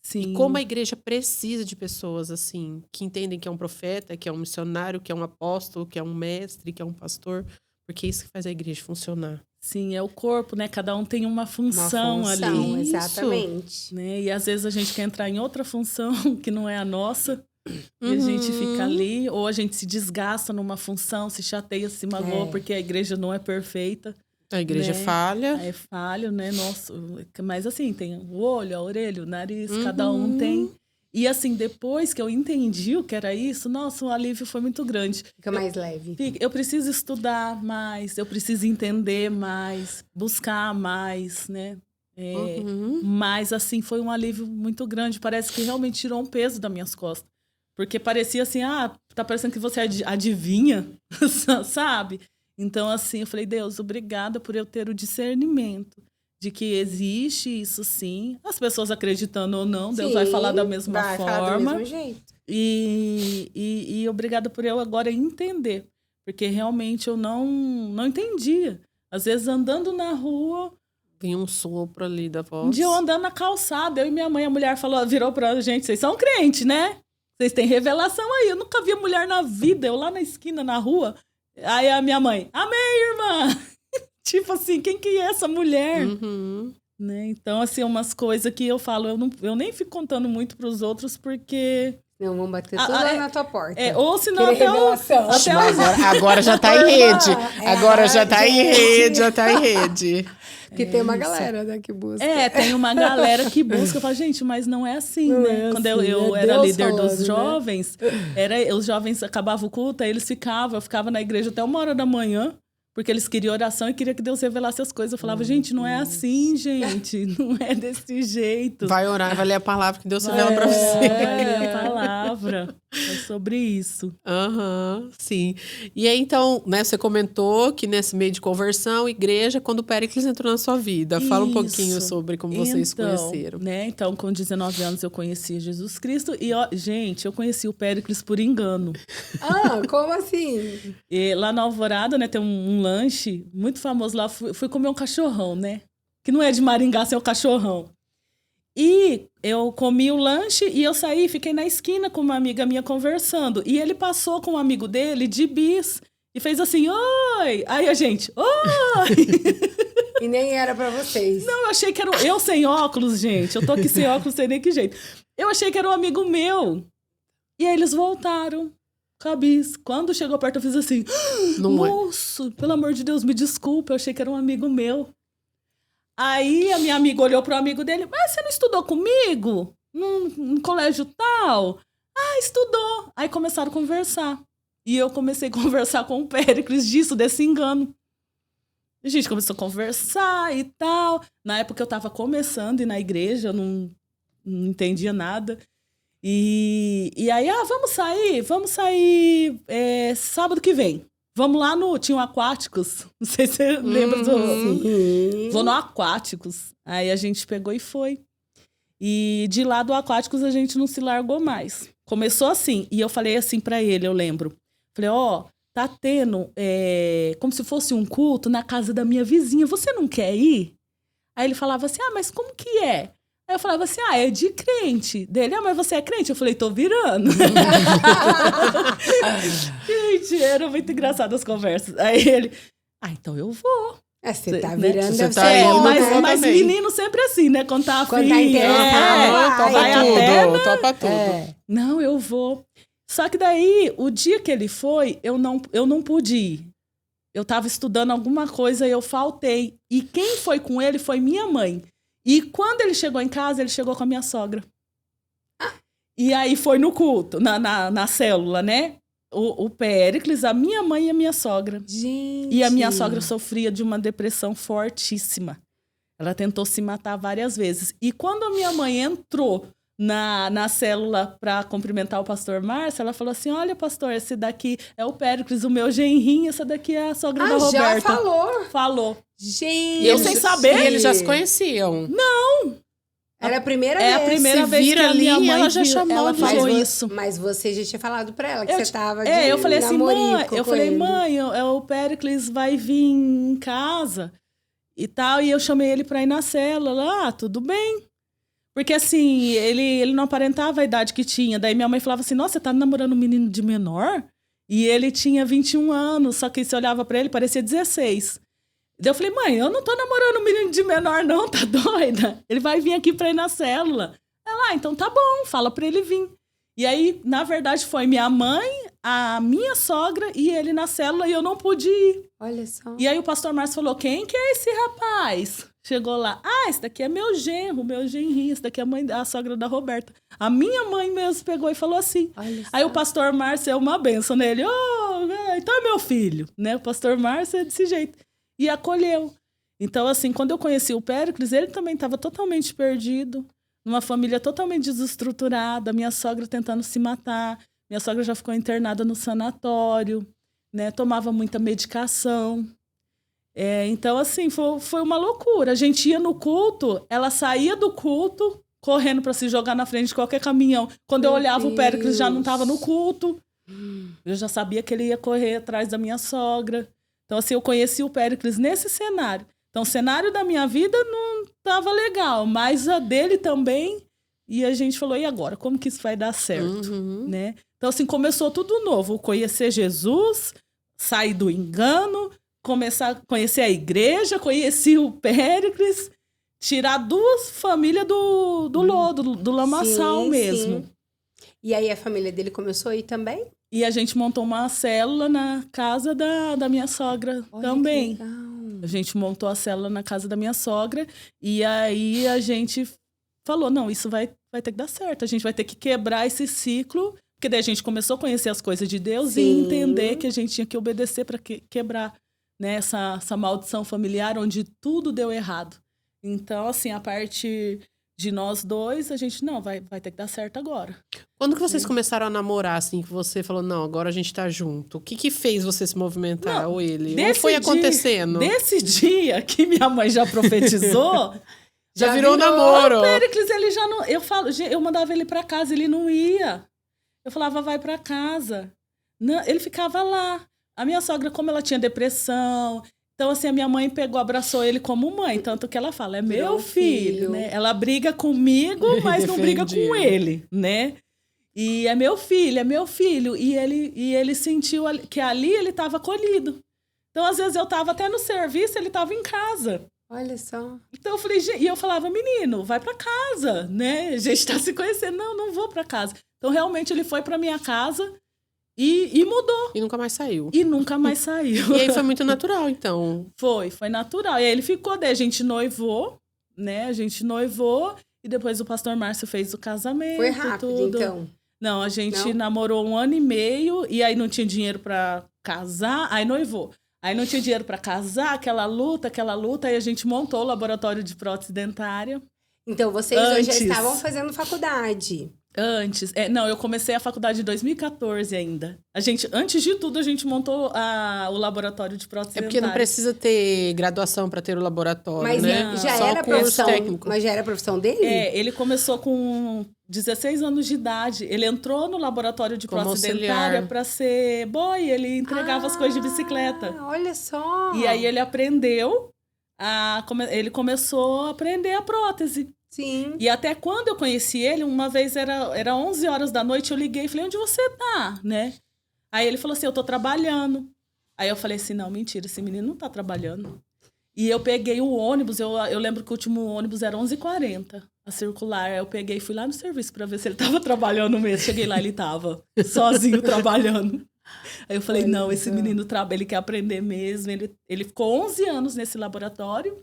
Sim. E como a igreja precisa de pessoas assim, que entendem que é um profeta, que é um missionário, que é um apóstolo, que é um mestre, que é um pastor. Porque é isso que faz a igreja funcionar. Sim, é o corpo, né? Cada um tem uma função ali. Exatamente. Né? E às vezes a gente quer entrar em outra função que não é a nossa. E a gente fica ali. Ou a gente se desgasta numa função, se chateia, se magoa, porque a igreja não é perfeita. A igreja né? falha. É falho, né? Nossa, mas assim, tem o olho, a orelha, o nariz, cada um tem. E assim, depois que eu entendi o que era isso, nossa, o alívio foi muito grande. Fica mais leve. Eu preciso estudar mais, eu preciso entender mais, buscar mais, né? Mas assim, foi um alívio muito grande. Parece que realmente tirou um peso das minhas costas. Porque parecia assim, tá parecendo que você adivinha, sabe? Então assim, eu falei, Deus, obrigada por eu ter o discernimento de que existe isso sim. As pessoas acreditando ou não, Deus vai falar da mesma forma. Vai falar do mesmo jeito. E obrigada por eu agora entender. Porque realmente eu não entendia. Às vezes andando na rua... Vinha um sopro ali da voz. Um dia eu andando na calçada, eu e minha mãe, a mulher virou pra gente, vocês são crentes, né? Vocês têm revelação aí. Eu nunca vi mulher na vida, eu lá na esquina, na rua. Aí a minha mãe, amém, irmã! Tipo assim, quem que é essa mulher? Né? Então, assim, umas coisas que eu falo, eu nem fico contando muito pros outros, porque... Não, vão bater tudo lá na tua porta. Ou senão até agora já tá em rede. Agora já tá em rede, já tá em rede. Porque tem uma galera, né, que busca. Tem uma galera que busca. Eu falo, gente, mas não é assim, não né? É Quando assim, eu era Deus líder falando, dos jovens, os jovens acabavam o culto, aí eles eu ficava na igreja até 1h da manhã, porque eles queriam oração e queria que Deus revelasse as coisas. Eu falava, gente, não é assim, gente. Não é desse jeito. Vai orar, vai ler a palavra que Deus revela pra você. É, a palavra. É sobre isso. Sim. E aí, então, né, você comentou que nesse meio de conversão, igreja, quando o Péricles entrou na sua vida. Fala um pouquinho sobre como vocês se conheceram. Né, então, com 19 anos eu conheci Jesus Cristo. E, gente, eu conheci o Péricles por engano. Como assim? E lá na Alvorada, né, tem um lanche muito famoso lá. Fui comer um cachorrão, né? Que não é de Maringá, é o cachorrão. E eu comi o lanche e eu saí, fiquei na esquina com uma amiga minha conversando. E ele passou com um amigo dele de bis e fez assim, oi! Aí a gente, oi! E nem era pra vocês. Não, eu achei que era... Eu sem óculos, gente. Eu tô aqui sem óculos, sem nem que jeito. Eu achei que era um amigo meu. E aí eles voltaram. Cabis. Quando chegou perto, eu fiz assim, moço, pelo amor de Deus, me desculpa. Eu achei que era um amigo meu. Aí a minha amiga olhou pro amigo dele, mas você não estudou comigo? Num colégio tal? Estudou. Aí começaram a conversar. E eu comecei a conversar com o Péricles desse engano. A gente começou a conversar e tal. Na época eu tava começando a ir na igreja, eu não entendia nada. E aí, vamos sair sábado que vem. Vamos lá tinha um Aquáticos. Não sei se você lembra do... Vou no Aquáticos. Aí a gente pegou e foi. E de lá do Aquáticos a gente não se largou mais. Começou assim. E eu falei assim pra ele, eu lembro. Falei, tá tendo como se fosse um culto na casa da minha vizinha. Você não quer ir? Aí ele falava assim, mas como que é? Aí eu falava assim, é de crente. Dele, mas você é crente? Eu falei, tô virando. Gente, era muito engraçado as conversas. Aí ele, então eu vou. Você tá virando, você deve tá ser bom, né? Mas menino sempre assim, né? Quando tá afim. Quando tá interessado, vai tudo. Topa tudo. Não, eu vou. Só que daí, o dia que ele foi, eu não pude ir. Eu tava estudando alguma coisa e eu faltei. E quem foi com ele foi minha mãe. E quando ele chegou em casa, ele chegou com a minha sogra. E aí foi no culto, na célula, né? O Péricles, a minha mãe e a minha sogra. Gente. E a minha sogra sofria de uma depressão fortíssima. Ela tentou se matar várias vezes. E quando a minha mãe entrou na célula para cumprimentar o pastor Márcio, ela falou assim, olha, pastor, esse daqui é o Péricles, o meu genrinho, essa daqui é a sogra da Roberta. Já falou? Falou. Gente. E eu sem saber. E eles já se conheciam? Não. Era a primeira vez. É a primeira vez que a minha mãe ela já chamou, ela falou mas isso. Mas você já tinha falado pra ela que você tava de eu falei assim, namorico mãe, o Péricles vai vir em casa e tal, e eu chamei ele pra ir na célula. Tudo bem. Porque assim, ele não aparentava a idade que tinha. Daí minha mãe falava assim, nossa, você tá namorando um menino de menor? E ele tinha 21 anos, só que você olhava pra ele, parecia 16. Daí eu falei, mãe, eu não tô namorando um menino de menor não, tá doida? Ele vai vir aqui pra ir na célula. Ela, então tá bom, fala pra ele vir. E aí, na verdade, foi minha mãe, a minha sogra e ele na célula e eu não pude ir. Olha só. E aí o pastor Márcio falou, quem que é esse rapaz? Chegou lá, esse daqui é meu genrinho, esse daqui é a sogra da Roberta. A minha mãe mesmo pegou e falou assim. Aí o pastor Márcio é uma benção, né? Ele, então é meu filho, né? O pastor Márcio é desse jeito. E acolheu. Então, assim, quando eu conheci o Péricles, ele também estava totalmente perdido, numa família totalmente desestruturada, minha sogra tentando se matar, minha sogra já ficou internada no sanatório, né? Tomava muita medicação. Então, assim, foi uma loucura. A gente ia no culto, ela saía do culto, correndo para se jogar na frente de qualquer caminhão. Quando eu olhava, o Péricles já não estava no culto. Eu já sabia que ele ia correr atrás da minha sogra. Então, assim, eu conheci o Péricles nesse cenário. Então, o cenário da minha vida não estava legal, mas a dele também. E a gente falou, e agora? Como que isso vai dar certo? Né? Então, assim, começou tudo novo. Conhecer Jesus, sair do engano, começar a conhecer a igreja, conheci o Péricles, tirar 2 famílias do lodo, do lamaçal mesmo. Sim. E aí a família dele começou a ir também? E a gente montou uma célula na casa da minha sogra também. Que legal. A gente montou a célula na casa da minha sogra e aí a gente falou, não, isso vai ter que dar certo. A gente vai ter que quebrar esse ciclo, porque daí a gente começou a conhecer as coisas de Deus e entender que a gente tinha que obedecer para quebrar, né, essa maldição familiar onde tudo deu errado. Então, assim, a partir de nós dois, a gente, não, vai ter que dar certo agora. Quando que vocês começaram a namorar, assim, que você falou, não, agora a gente tá junto? O que fez você se movimentar, Não, ou ele? Ou foi acontecendo? Desse dia que minha mãe já profetizou... Já virou namoro. O Péricles, ele já não... Eu mandava ele pra casa, ele não ia. Eu falava, vai pra casa. Não, ele ficava lá. A minha sogra, como ela tinha depressão... Então, assim, a minha mãe pegou, abraçou ele como mãe. Tanto que ela fala, é meu filho, né? Ela briga comigo, mas não briga com ele, né? E é meu filho. E ele sentiu que ali ele estava acolhido. Então, às vezes, eu estava até no serviço, ele estava em casa. Olha só. Então, eu falei, e eu falava, menino, vai para casa, né? A gente tá se conhecendo. Não vou para casa. Então, realmente, ele foi para minha casa... E mudou. E nunca mais saiu. E nunca mais saiu. E aí foi muito natural, então. Foi natural. E aí ele ficou, daí a gente noivou, né? A gente noivou e depois o pastor Márcio fez o casamento. Foi rápido, tudo. então? Não, a gente namorou 1 ano e meio e aí não tinha dinheiro pra casar, aí noivou. Aí não tinha dinheiro pra casar, aquela luta, aí a gente montou o laboratório de prótese dentária. Então, vocês hoje já estavam fazendo faculdade. Antes. Não, eu comecei a faculdade em 2014 ainda. Antes de tudo, a gente montou o laboratório de prótese dentária. É porque não precisa ter graduação para ter o laboratório, mas né? Já Só era curso profissão, técnico. mas já era a profissão dele? Ele começou com 16 anos de idade. Ele entrou no laboratório de prótese dentária para ser boy. Ele entregava as coisas de bicicleta. Olha só! E aí ele aprendeu, ele começou a aprender a prótese. Sim. E até quando eu conheci ele, uma vez era 11 horas da noite, eu liguei e falei, onde você tá, né? Aí ele falou assim, eu tô trabalhando. Aí eu falei assim, não, mentira, esse menino não tá trabalhando. E eu peguei o ônibus, eu lembro que o último ônibus era 11h40, a circular. Aí eu peguei e fui lá no serviço pra ver se ele tava trabalhando mesmo. Cheguei lá, ele tava sozinho trabalhando. Aí eu falei, não, esse menino ele quer aprender mesmo. Ele ficou 11 anos nesse laboratório.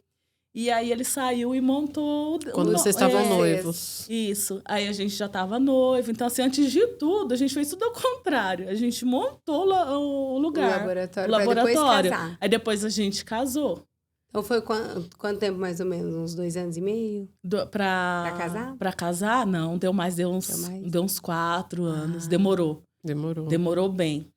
E aí ele saiu e montou... Quando vocês estavam noivos. Isso. Aí a gente já estava noivo. Então, assim, antes de tudo, a gente fez tudo ao contrário. A gente montou o lugar. O laboratório. Pra depois casar. Aí depois a gente casou. Então foi quanto tempo, mais ou menos? Uns 2 anos e meio? Pra casar? Pra casar, não. Deu uns 4 anos. Demorou bem.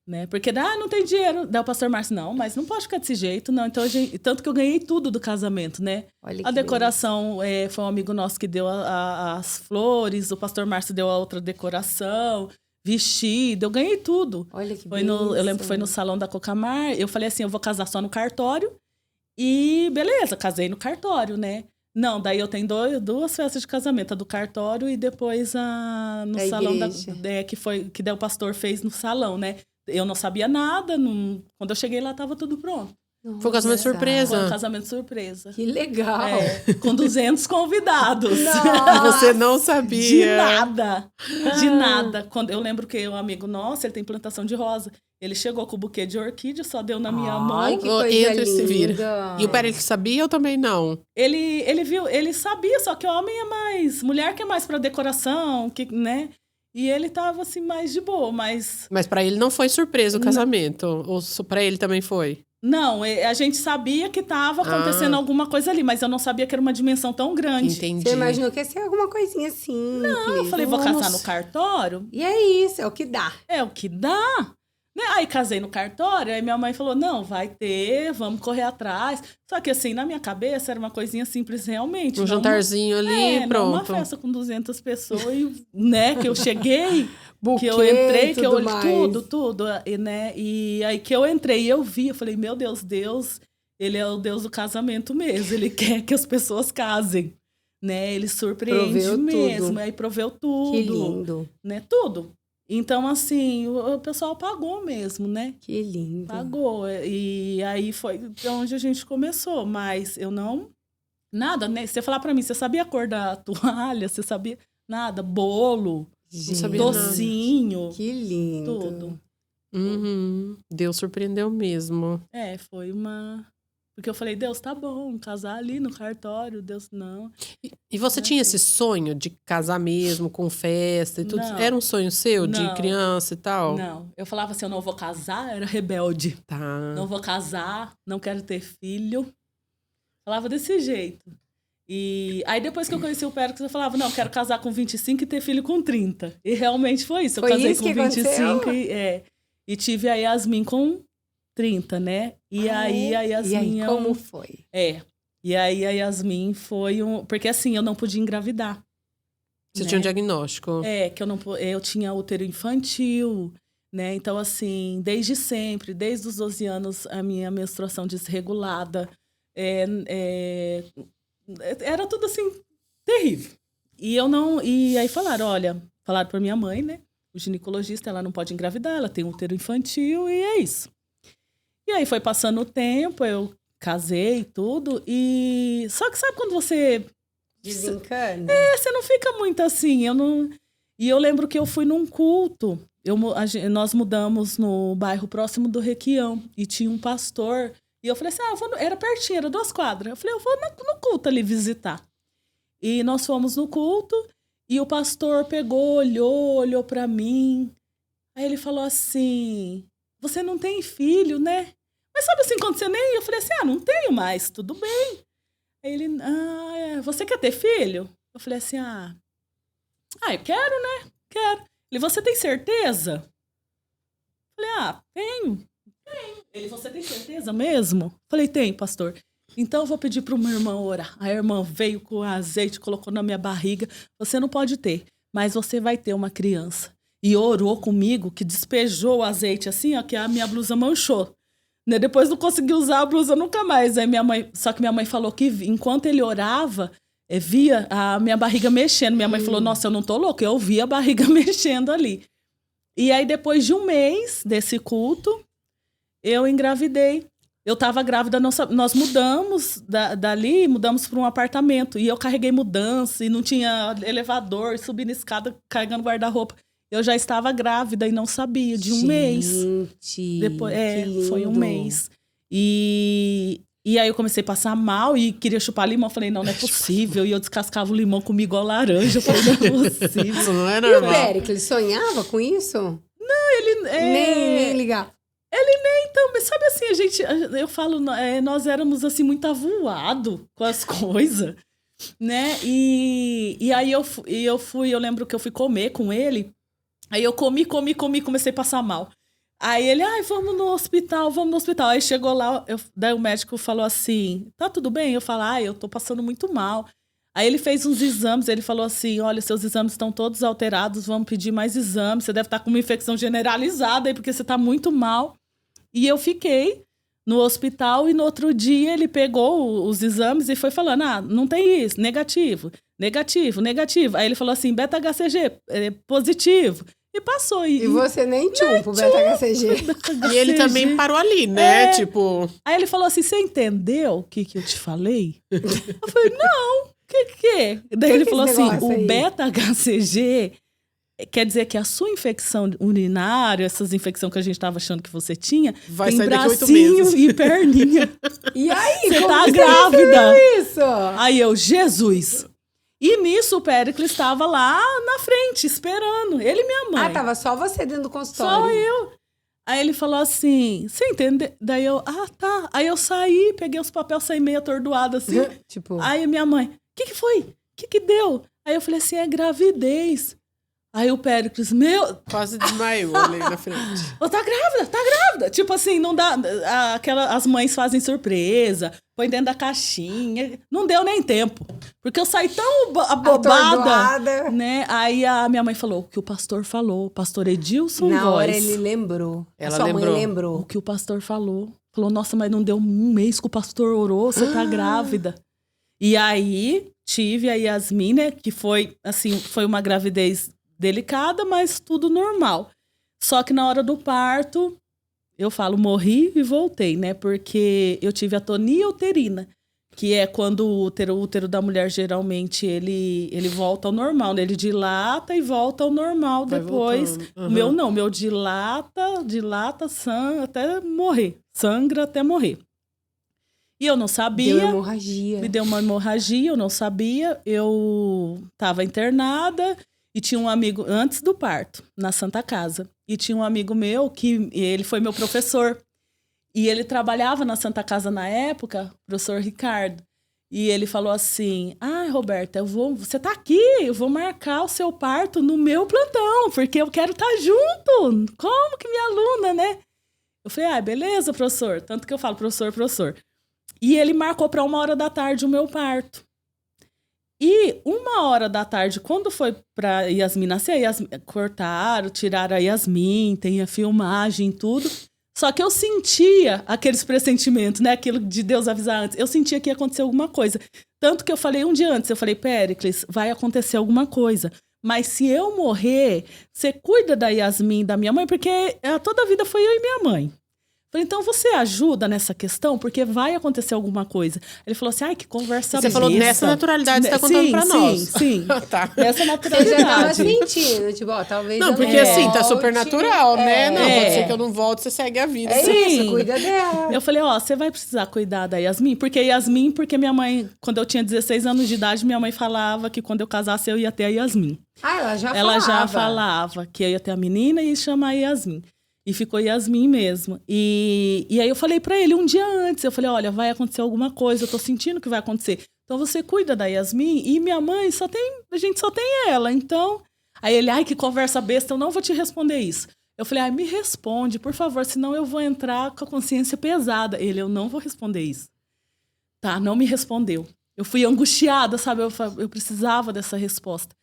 Né? Porque, não tem dinheiro. Daí o pastor Márcio, não, mas não pode ficar desse jeito, não. Então, tanto que eu ganhei tudo do casamento, né? A decoração foi um amigo nosso que deu as flores, o pastor Márcio deu a outra decoração, vestido, eu ganhei tudo. Olha que eu lembro que foi no salão da Cocamar, eu falei assim, eu vou casar só no cartório, e beleza, casei no cartório, né? Não, daí eu tenho 2 festas de casamento, a do cartório e depois no salão que daí o pastor fez no salão, né? Eu não sabia nada, quando eu cheguei lá, estava tudo pronto. Foi um casamento Nossa. surpresa. Foi um casamento surpresa. Que legal. Com 200 convidados. Você não sabia. De nada. De nada. Quando eu lembro que um amigo nosso, ele tem plantação de rosa. Ele chegou com o buquê de orquídea, só deu na minha mão. Ai, que Ô, coisa entra e se vira. linda. E o Péricles sabia ou também não? Ele viu, ele sabia, só que o homem é mais... Mulher que é mais pra decoração, que, né? E ele tava, assim, mais de boa, mas... Mas pra ele não foi surpresa o casamento? Ou pra ele também foi? Não, a gente sabia que tava acontecendo alguma coisa ali, mas eu não sabia que era uma dimensão tão grande. Entendi. Você imaginou que ia ser alguma coisinha assim? Não, eu falei, vou casar no cartório? E é isso, é o que dá. É o que dá. Né? Aí casei no cartório, aí minha mãe falou, não, vai ter, vamos correr atrás. Só que assim, na minha cabeça era uma coisinha simples realmente. Um não jantarzinho ali, não pronto. uma festa com 200 pessoas, e, né, que eu cheguei, Buquê, que eu entrei, que eu tudo olhei mais. tudo, e, né, e aí que eu entrei e eu vi, eu falei, meu Deus, ele é o Deus do casamento mesmo, ele quer que as pessoas casem, né, ele surpreende Proveu mesmo, tudo. aí proveu tudo. Que lindo. Né, tudo. Então, assim, o pessoal pagou mesmo, né? Que lindo. Pagou. E aí foi de onde a gente começou. Mas eu não... Nada, né? Você falar pra mim, você sabia a cor da toalha? Você sabia? Nada. Bolo, Gente, sabia docinho, que lindo. tudo. Uhum. Deus surpreendeu mesmo. É, foi uma... Porque eu falei, Deus, tá bom, casar ali no cartório, Deus, não. E você tinha esse sonho de casar mesmo, com festa e tudo? Não. Era um sonho seu, de Não. criança e tal? Não. Eu falava assim, eu não vou casar, era rebelde. Tá. Não vou casar, não quero ter filho. Falava desse jeito. E aí depois que eu conheci o Péricles, eu falava, não, quero casar com 25 e ter filho com 30. E realmente foi isso. Eu Foi casei isso com que 25 e tive a Yasmin com 30, né? E aí a Yasmin... E aí, como foi? E aí a Yasmin foi um... Porque assim, eu não podia engravidar. Você né? tinha um diagnóstico. Que eu tinha útero infantil, né? Então, assim, desde sempre, desde os 12 anos, a minha menstruação desregulada. Era tudo, assim, terrível. E aí falaram pra minha mãe, né? O ginecologista, ela não pode engravidar, ela tem útero infantil e é isso. E aí foi passando o tempo, eu casei e tudo, e... Só que sabe quando você... Desencana? Você não fica muito assim, E eu lembro que eu fui num culto, nós mudamos no bairro próximo do Requião, e tinha um pastor, e eu falei assim, era pertinho, era 2 quadras. Eu falei, eu vou no culto ali visitar. E nós fomos no culto, e o pastor pegou, olhou pra mim, aí ele falou assim, você não tem filho, né? Mas sabe assim, quando você nem... Eu falei assim, não tenho mais, tudo bem. Aí ele, você quer ter filho? Eu falei assim, eu quero, né? Quero. Ele, você tem certeza? Eu falei, tenho. Ele, você tem certeza mesmo? Eu falei, tenho, pastor. Então eu vou pedir para uma irmã orar. A irmã veio com azeite, colocou na minha barriga. Você não pode ter, mas você vai ter uma criança. E orou comigo, que despejou o azeite assim, que a minha blusa manchou. Né? Depois não consegui usar a blusa nunca mais. Aí só que minha mãe falou que enquanto ele orava, via a minha barriga mexendo. Minha mãe falou, nossa, eu não tô louca. Eu vi a barriga mexendo ali. E aí depois de um mês desse culto, eu engravidei. Eu tava grávida, nós mudamos dali, mudamos para um apartamento. E eu carreguei mudança e não tinha elevador, subindo escada, carregando guarda-roupa. Eu já estava grávida e não sabia, de um mês. Depois, foi um mês. E aí eu comecei a passar mal e queria chupar limão. Eu falei, não é possível. E eu descascava o limão comigo igual laranja. Eu falei, não é possível. Isso não é E o normal. Péricles sonhava com isso? Não, ele... Nem ligava. Então, mas sabe assim, eu falo, nós éramos assim muito avoados com as coisas, né? E aí eu lembro que eu fui comer com ele. Aí eu comi, comecei a passar mal. Aí ele, vamos no hospital. Aí chegou lá, daí o médico falou assim, tá tudo bem? Eu falo, eu tô passando muito mal. Aí ele fez uns exames, ele falou assim, olha, seus exames estão todos alterados, vamos pedir mais exames, você deve estar com uma infecção generalizada aí, porque você tá muito mal. E eu fiquei no hospital e no outro dia ele pegou os exames e foi falando, não tem isso, negativo. Aí ele falou assim, beta-HCG, positivo. E passou. E você nem tchum pro beta-HCG. E ele também parou ali, né? Tipo... Aí ele falou assim, você entendeu o que eu te falei? Eu falei, não, o que? Daí ele falou assim, o beta-HCG quer dizer que a sua infecção urinária, essas infecções que a gente estava achando que você tinha, vai tem sair daqui 8 bracinho meses. e perninha. E aí, Você como tá você grávida. isso? Aí eu, Jesus. E nisso o Péricles estava lá na frente, esperando. Ele e minha mãe. Ah, tava só você dentro do consultório. Só eu. Aí ele falou assim, você entende? Daí eu, tá. Aí eu saí, peguei os papéis, saí meio atordoada assim. Tipo... Aí minha mãe, o que foi? O que deu? Aí eu falei assim, é gravidez. Aí o Péricles, Quase desmaiou ali na frente. tá grávida. Tipo assim, não dá. As mães fazem surpresa, põe dentro da caixinha. Não deu nem tempo. Porque eu saí tão abobada, né? Aí a minha mãe falou o que o pastor falou, o pastor Edilson Na Góes. hora ele lembrou. Ela Sua lembrou. mãe lembrou. O que o pastor falou. Falou, nossa, mas não deu um mês que o pastor orou, você tá grávida. E aí, tive a Yasmin, né? Que foi, assim, foi uma gravidez delicada, mas tudo normal. Só que na hora do parto, eu falo, morri e voltei, né? Porque eu tive atonia uterina, que é quando o útero da mulher, geralmente, ele volta ao normal, né? Ele dilata e volta ao normal Vai depois. voltando. O meu não, o meu dilata, sangra até morrer. Sangra até morrer. E eu não sabia. Deu hemorragia. Me deu uma hemorragia, eu não sabia. Eu estava internada e tinha um amigo, antes do parto, na Santa Casa. E tinha um amigo meu que ele foi meu professor. E ele trabalhava na Santa Casa na época, o professor Ricardo. E ele falou assim, Roberta, você tá aqui, eu vou marcar o seu parto no meu plantão, porque eu quero estar junto. Como que minha aluna, né? Eu falei, beleza, professor. Tanto que eu falo, professor. E ele marcou para 1h da tarde o meu parto. E 1h da tarde, quando foi pra Yasmin nascer, cortaram, tiraram a Yasmin, tem a filmagem e tudo. Só que eu sentia aqueles pressentimentos, né? Aquilo de Deus avisar antes. Eu sentia que ia acontecer alguma coisa. Tanto que eu falei um dia antes, eu falei, Péricles, vai acontecer alguma coisa. Mas se eu morrer, você cuida da Yasmin, da minha mãe, porque toda a vida foi eu e minha mãe. Falei, então você ajuda nessa questão, porque vai acontecer alguma coisa. Ele falou assim, que conversa Você falou nessa naturalidade, você tá contando pra nós. Sim. Tá. Nessa Você naturalidade. já tava sentindo, tipo, talvez Não, eu porque assim, tá super natural, né? Não, É. pode ser que eu não volte, você segue a vida. É Sim. isso, cuida dela. Eu falei, você vai precisar cuidar da Yasmin. Porque minha mãe, quando eu tinha 16 anos de idade, minha mãe falava que quando eu casasse eu ia ter a Yasmin. Ela já falava. Ela já falava que eu ia ter a menina e ia chamar a Yasmin. E ficou Yasmin mesmo. E aí eu falei pra ele um dia antes, eu falei, olha, vai acontecer alguma coisa, eu tô sentindo que vai acontecer. Então você cuida da Yasmin e minha mãe a gente só tem ela. Então, aí ele, que conversa besta, eu não vou te responder isso. Eu falei, me responde, por favor, senão eu vou entrar com a consciência pesada. Eu não vou responder isso. Tá, não me respondeu. Eu fui angustiada, sabe? Eu precisava dessa resposta.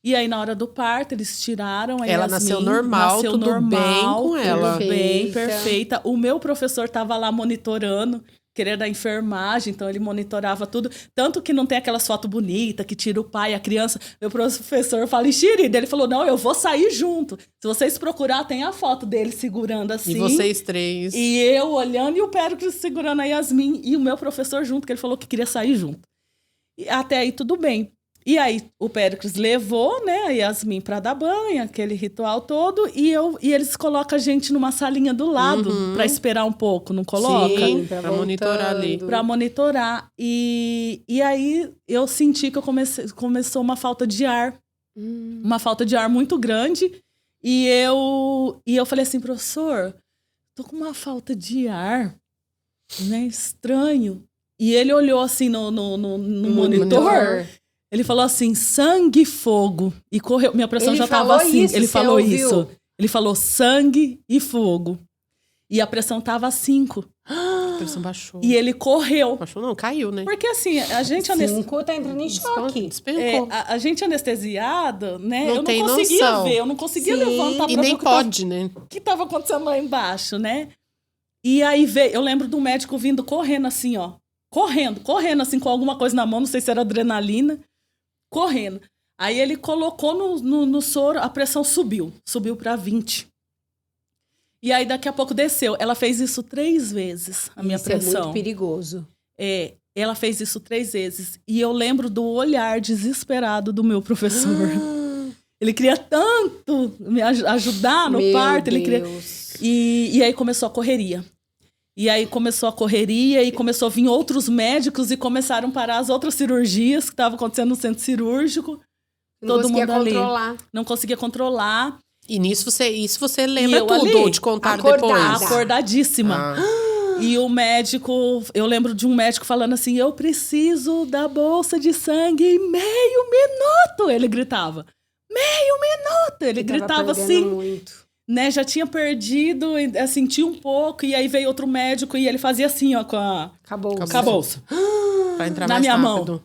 E aí, na hora do parto, eles tiraram a Ela Yasmin. nasceu normal, tudo bem com ela. Tudo bem, Perfeita. perfeita. O meu professor estava lá monitorando, querer da enfermagem, então ele monitorava tudo. Tanto que não tem aquelas fotos bonitas, que tira o pai, a criança. Meu professor fala, enxerida. Ele falou, não, eu vou sair junto. Se vocês procurar, tem a foto dele segurando assim. E vocês três. E eu olhando e o Péricles segurando a Yasmin. E o meu professor junto, que ele falou que queria sair junto. E até aí, tudo bem. E aí, o Péricles levou, né, a Yasmin pra dar banho, aquele ritual todo, e eles colocam a gente numa salinha do lado pra esperar um pouco, não coloca? Sim, pra monitorar ali. Pra monitorar. E aí, eu senti que começou uma falta de ar. Uma falta de ar muito grande. E eu falei assim, professor, tô com uma falta de ar, né, estranho. E ele olhou assim no monitor. Ele falou assim, sangue e fogo. E correu. Minha pressão já tava assim. Ele falou isso. Ele falou sangue e fogo. E a pressão tava 5. A pressão baixou. E ele correu. Baixou não, caiu, né? Porque assim, a gente... 5 tá entrando em choque. Despencou. a gente anestesiada, né? Não eu tem não conseguia noção. ver. Eu não conseguia Sim. levantar pra E ver nem o que tava- pode, né? o que tava acontecendo lá embaixo, né? E aí eu lembro do médico vindo correndo assim, ó. Correndo assim, com alguma coisa na mão. Não sei se era adrenalina. Correndo. Aí ele colocou no soro, a pressão subiu para 20. E aí daqui a pouco desceu. Ela fez isso 3 vezes, a minha pressão. É muito perigoso. Ela fez isso 3 vezes. E eu lembro do olhar desesperado do meu professor. Ele queria tanto me ajudar no parto. Ele queria... E aí começou a correria. E começou a vir outros médicos e começaram a parar as outras cirurgias que estavam acontecendo no centro cirúrgico. Todo mundo ali. Não conseguia controlar. E nisso você lembra tudo, ou de contar depois? Acordadíssima. E o médico, eu lembro de um médico falando assim, eu preciso da bolsa de sangue em meio minuto. Ele gritava, meio minuto. Ele gritava assim, muito. Né? Já tinha perdido, sentia um pouco. E aí veio outro médico e ele fazia assim, ó, com a bolsa. Pra entrar na mais minha rápido. mão.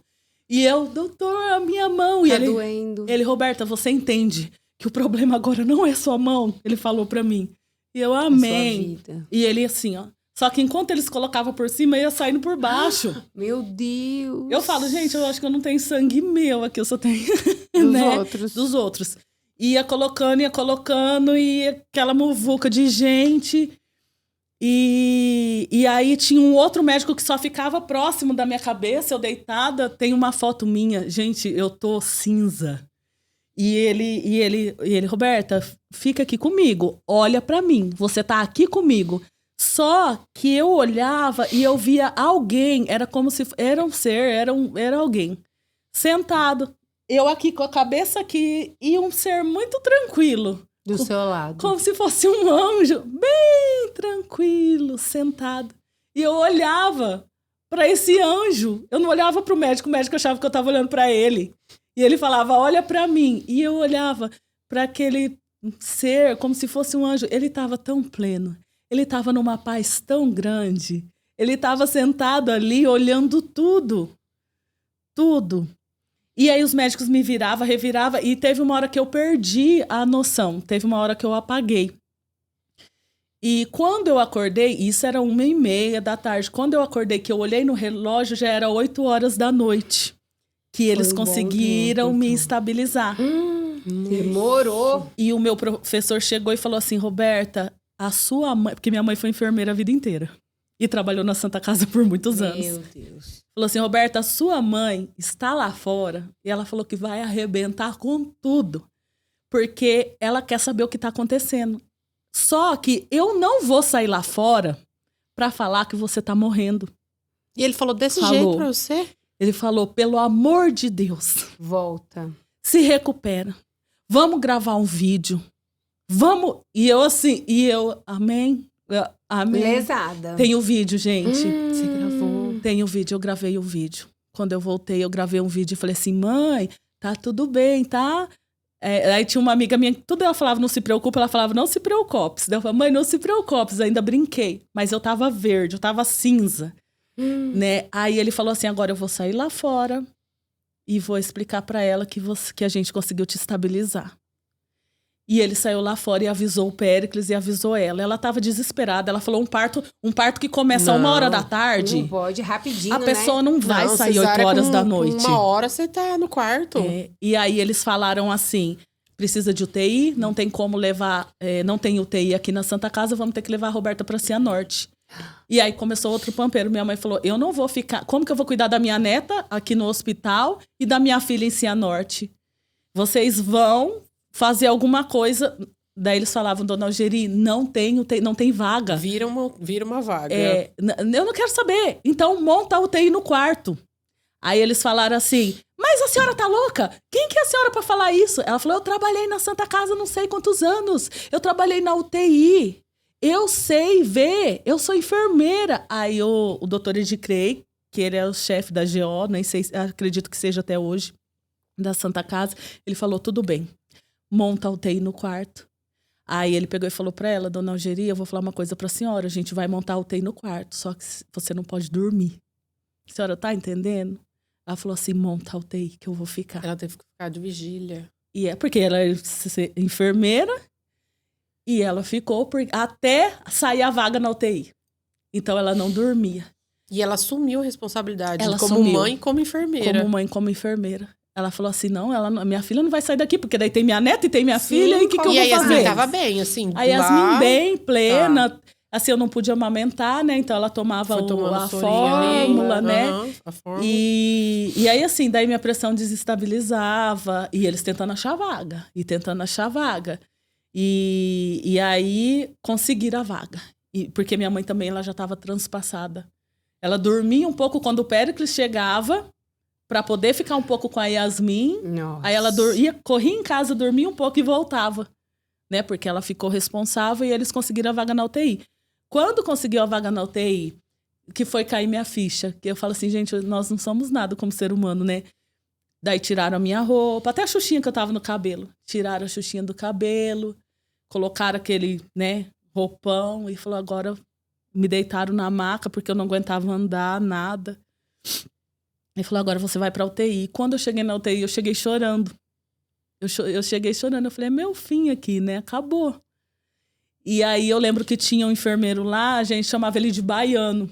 E eu, doutor, a minha mão. E Tá ele, doendo. Ele, Roberta, você entende que o problema agora não é sua mão? Ele falou pra mim. E eu, amém. E ele assim, ó. Só que enquanto eles colocavam por cima, ia saindo por baixo. Meu Deus. Eu falo, gente, eu acho que eu não tenho sangue meu aqui, eu só tenho dos outros. Ia colocando, e aquela muvuca de gente. E aí tinha um outro médico que só ficava próximo da minha cabeça, eu deitada. Tem uma foto minha, gente, eu tô cinza. E ele, Roberta, fica aqui comigo, olha pra mim, você tá aqui comigo. Só que eu olhava e eu via alguém, era como se era um ser, era alguém sentado. Eu aqui com a cabeça aqui e um ser muito tranquilo. Do seu lado. Como se fosse um anjo, bem tranquilo, sentado. E eu olhava pra esse anjo. Eu não olhava pro médico, o médico achava que eu tava olhando pra ele. E ele falava, olha pra mim. E eu olhava pra aquele ser como se fosse um anjo. Ele tava tão pleno. Ele tava numa paz tão grande. Ele tava sentado ali, olhando tudo. Tudo. E aí os médicos me revirava, e teve uma hora que eu perdi a noção. Teve uma hora que eu apaguei. E quando eu acordei, isso era 1h30 da tarde. Quando eu acordei, que eu olhei no relógio, já era 8 horas da noite. Que eles conseguiram me estabilizar. Demorou. E o meu professor chegou e falou assim, Roberta, a sua mãe... Porque minha mãe foi enfermeira a vida inteira. E trabalhou na Santa Casa por muitos anos. Meu Deus. Falou assim, Roberta, a sua mãe está lá fora e ela falou que vai arrebentar com tudo. Porque ela quer saber o que está acontecendo. Só que eu não vou sair lá fora para falar que você tá morrendo. E ele falou desse jeito pra você? Ele falou, pelo amor de Deus. Volta. Se recupera. Vamos gravar um vídeo. Vamos. E eu assim, amém. Amém. Lesada. Tem o vídeo, gente. Você gravou. Tem o vídeo, eu gravei o vídeo. Quando eu voltei, eu gravei um vídeo e falei assim, mãe, tá tudo bem, tá? Aí tinha uma amiga minha, tudo ela falava, não se preocupe, ela falava, não se preocupe. Daí eu falava, mãe, não se preocupe, ainda brinquei. Mas eu tava verde, eu tava cinza, né? Aí ele falou assim, agora eu vou sair lá fora e vou explicar pra ela que a gente conseguiu te estabilizar. E ele saiu lá fora e avisou o Péricles e avisou ela. Ela tava desesperada. Ela falou, um parto que começa 1h da tarde. Não pode, rapidinho, a pessoa não vai sair cesárea 8 horas da noite. 1h você tá no quarto. E aí eles falaram assim, precisa de UTI, não tem como levar, não tem UTI aqui na Santa Casa, vamos ter que levar a Roberta pra Cianorte. E aí começou outro pampeiro. Minha mãe falou, eu não vou ficar... Como que eu vou cuidar da minha neta aqui no hospital e da minha filha em Cianorte? Vocês vão fazer alguma coisa. Daí eles falavam, dona Algeri, não tem vaga. Vira uma vaga. Eu não quero saber. Então monta a UTI no quarto. Aí eles falaram assim, mas a senhora tá louca? Quem que é a senhora pra falar isso? Ela falou, eu trabalhei na Santa Casa não sei quantos anos. Eu trabalhei na UTI. Eu sei ver. Eu sou enfermeira. Aí o doutor Edicrei, que ele é o chefe da GO, nem sei, acredito que seja até hoje, da Santa Casa, ele falou, tudo bem. Monta a UTI no quarto. Aí ele pegou e falou pra ela, dona Algeri, eu vou falar uma coisa pra senhora, a gente vai montar a UTI no quarto, só que você não pode dormir. A senhora tá entendendo? Ela falou assim, monta a UTI que eu vou ficar. Ela teve que ficar de vigília. E porque ela é enfermeira e ela ficou até sair a vaga na UTI. Então ela não dormia. E ela assumiu a responsabilidade Ela como assumiu. mãe e como enfermeira. Como mãe, como enfermeira. Ela falou assim, não, minha filha não vai sair daqui, porque daí tem minha neta e tem minha filha, e o que eu vou fazer? E a Yasmin tava bem, assim, a Yasmin bem, plena, Tá. assim, eu não podia amamentar, né? Então ela tomava Foi tomando a sorinho fórmula, ali. né? Aham, a fórmula. E aí, assim, daí minha pressão desestabilizava. E eles tentando achar vaga. E tentando achar vaga. E aí, conseguiram a vaga. Porque minha mãe também, ela já estava transpassada. Ela dormia um pouco quando o Péricles chegava, para poder ficar um pouco com a Yasmin. Nossa. Aí ela corria em casa, dormia um pouco e voltava. Né? Porque ela ficou responsável e eles conseguiram a vaga na UTI. Quando conseguiu a vaga na UTI, que foi cair minha ficha, que eu falo assim, gente, nós não somos nada como ser humano, né? Daí tiraram a minha roupa, até a xuxinha que eu tava no cabelo. Tiraram a xuxinha do cabelo, colocaram aquele, né, roupão e falou, agora me deitaram na maca porque eu não aguentava andar, nada. Ele falou, agora você vai pra UTI. Quando eu cheguei na UTI, eu cheguei chorando. Eu cheguei chorando, eu falei, é meu fim aqui, né? Acabou. E aí eu lembro que tinha um enfermeiro lá, a gente chamava ele de Baiano.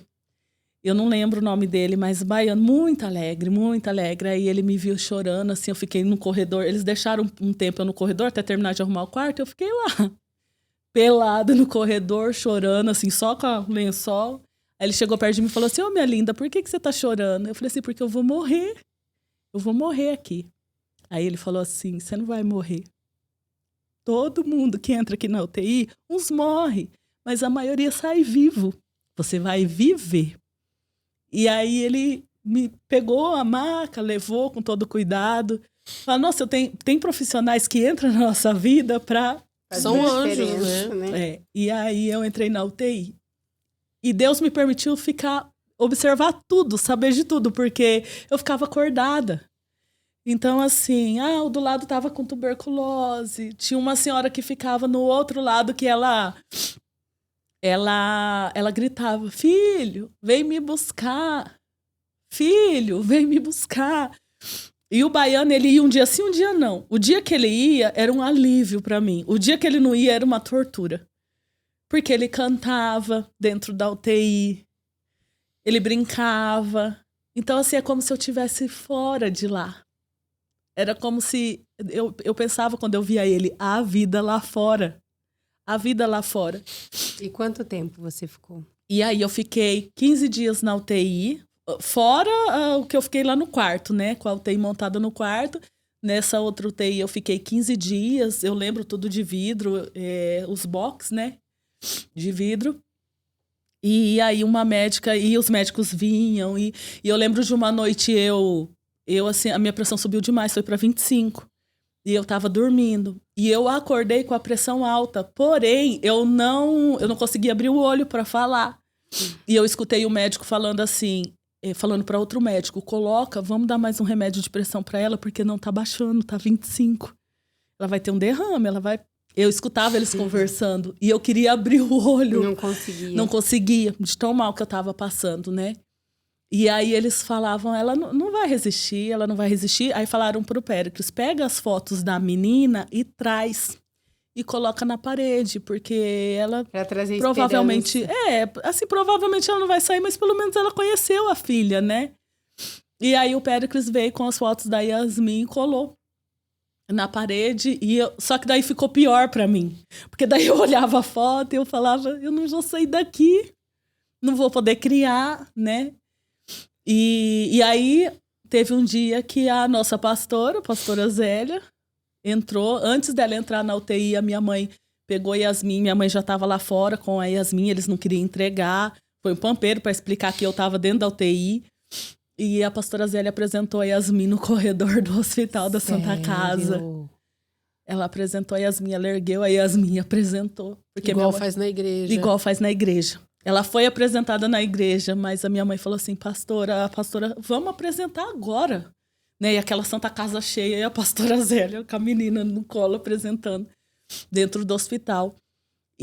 Eu não lembro o nome dele, mas Baiano, muito alegre, muito alegre. Aí ele me viu chorando, assim, eu fiquei no corredor. Eles deixaram um tempo eu no corredor até terminar de arrumar o quarto, eu fiquei lá, pelada no corredor, chorando, assim, só com o lençol. Aí ele chegou perto de mim e falou assim, ô minha linda, por que você tá chorando? Eu falei assim, porque eu vou morrer aqui. Aí ele falou assim, você não vai morrer. Todo mundo que entra aqui na UTI, uns morre, mas a maioria sai vivo. Você vai viver. E aí ele me pegou a maca, levou com todo cuidado. Falou, nossa, tem profissionais que entram na nossa vida para... São anjos, né? É. E aí eu entrei na UTI. E Deus me permitiu observar tudo, saber de tudo, porque eu ficava acordada. Então, assim, o do lado tava com tuberculose. Tinha uma senhora que ficava no outro lado que ela gritava, filho, vem me buscar. Filho, vem me buscar. E o Baiano, ele ia um dia sim, um dia não. O dia que ele ia, era um alívio para mim. O dia que ele não ia, era uma tortura. Porque ele cantava dentro da UTI. Ele brincava. Então, assim, é como se eu estivesse fora de lá. Era como se... Eu pensava, quando eu via ele, a vida lá fora. A vida lá fora. E quanto tempo você ficou? E aí eu fiquei 15 dias na UTI, fora o que eu fiquei lá no quarto, né? Com a UTI montada no quarto. Nessa outra UTI eu fiquei 15 dias. Eu lembro tudo de vidro, os box, né? De vidro. E aí uma médica, e os médicos vinham. E eu lembro de uma noite eu assim, a minha pressão subiu demais, foi para 25. E eu tava dormindo. E eu acordei com a pressão alta. Porém, eu não conseguia abrir o olho para falar. E eu escutei o médico falando assim, falando para outro médico, vamos dar mais um remédio de pressão para ela, porque não tá baixando, tá 25. Ela vai ter um derrame, Eu escutava eles conversando. E eu queria abrir o olho. Não conseguia. Não conseguia, de tão mal que eu tava passando, né? E aí eles falavam, ela não vai resistir, ela não vai resistir. Aí falaram pro Péricles, pega as fotos da menina e traz. E coloca na parede, porque ela Pra trazer provavelmente... esperança. Provavelmente ela não vai sair, mas pelo menos ela conheceu a filha, né? E aí o Péricles veio com as fotos da Yasmin e colou na parede. Só que daí ficou pior pra mim. Porque daí eu olhava a foto e eu falava, eu não vou sair daqui. Não vou poder criar, né? E aí, teve um dia que a nossa pastora, a pastora Zélia, entrou. Antes dela entrar na UTI, a minha mãe pegou a Yasmin. Minha mãe já estava lá fora com a Yasmin, eles não queriam entregar. Foi um pampeiro para explicar que eu estava dentro da UTI. E a pastora Zélia apresentou a Yasmin no corredor do hospital da Santa Casa. Ela apresentou a Yasmin, ela ergueu a Yasmin e apresentou. Porque Igual faz na igreja. Igual faz na igreja. Ela foi apresentada na igreja, mas a minha mãe falou assim, pastora, vamos apresentar agora. Né? E aquela Santa Casa cheia, e a pastora Zélia com a menina no colo apresentando dentro do hospital.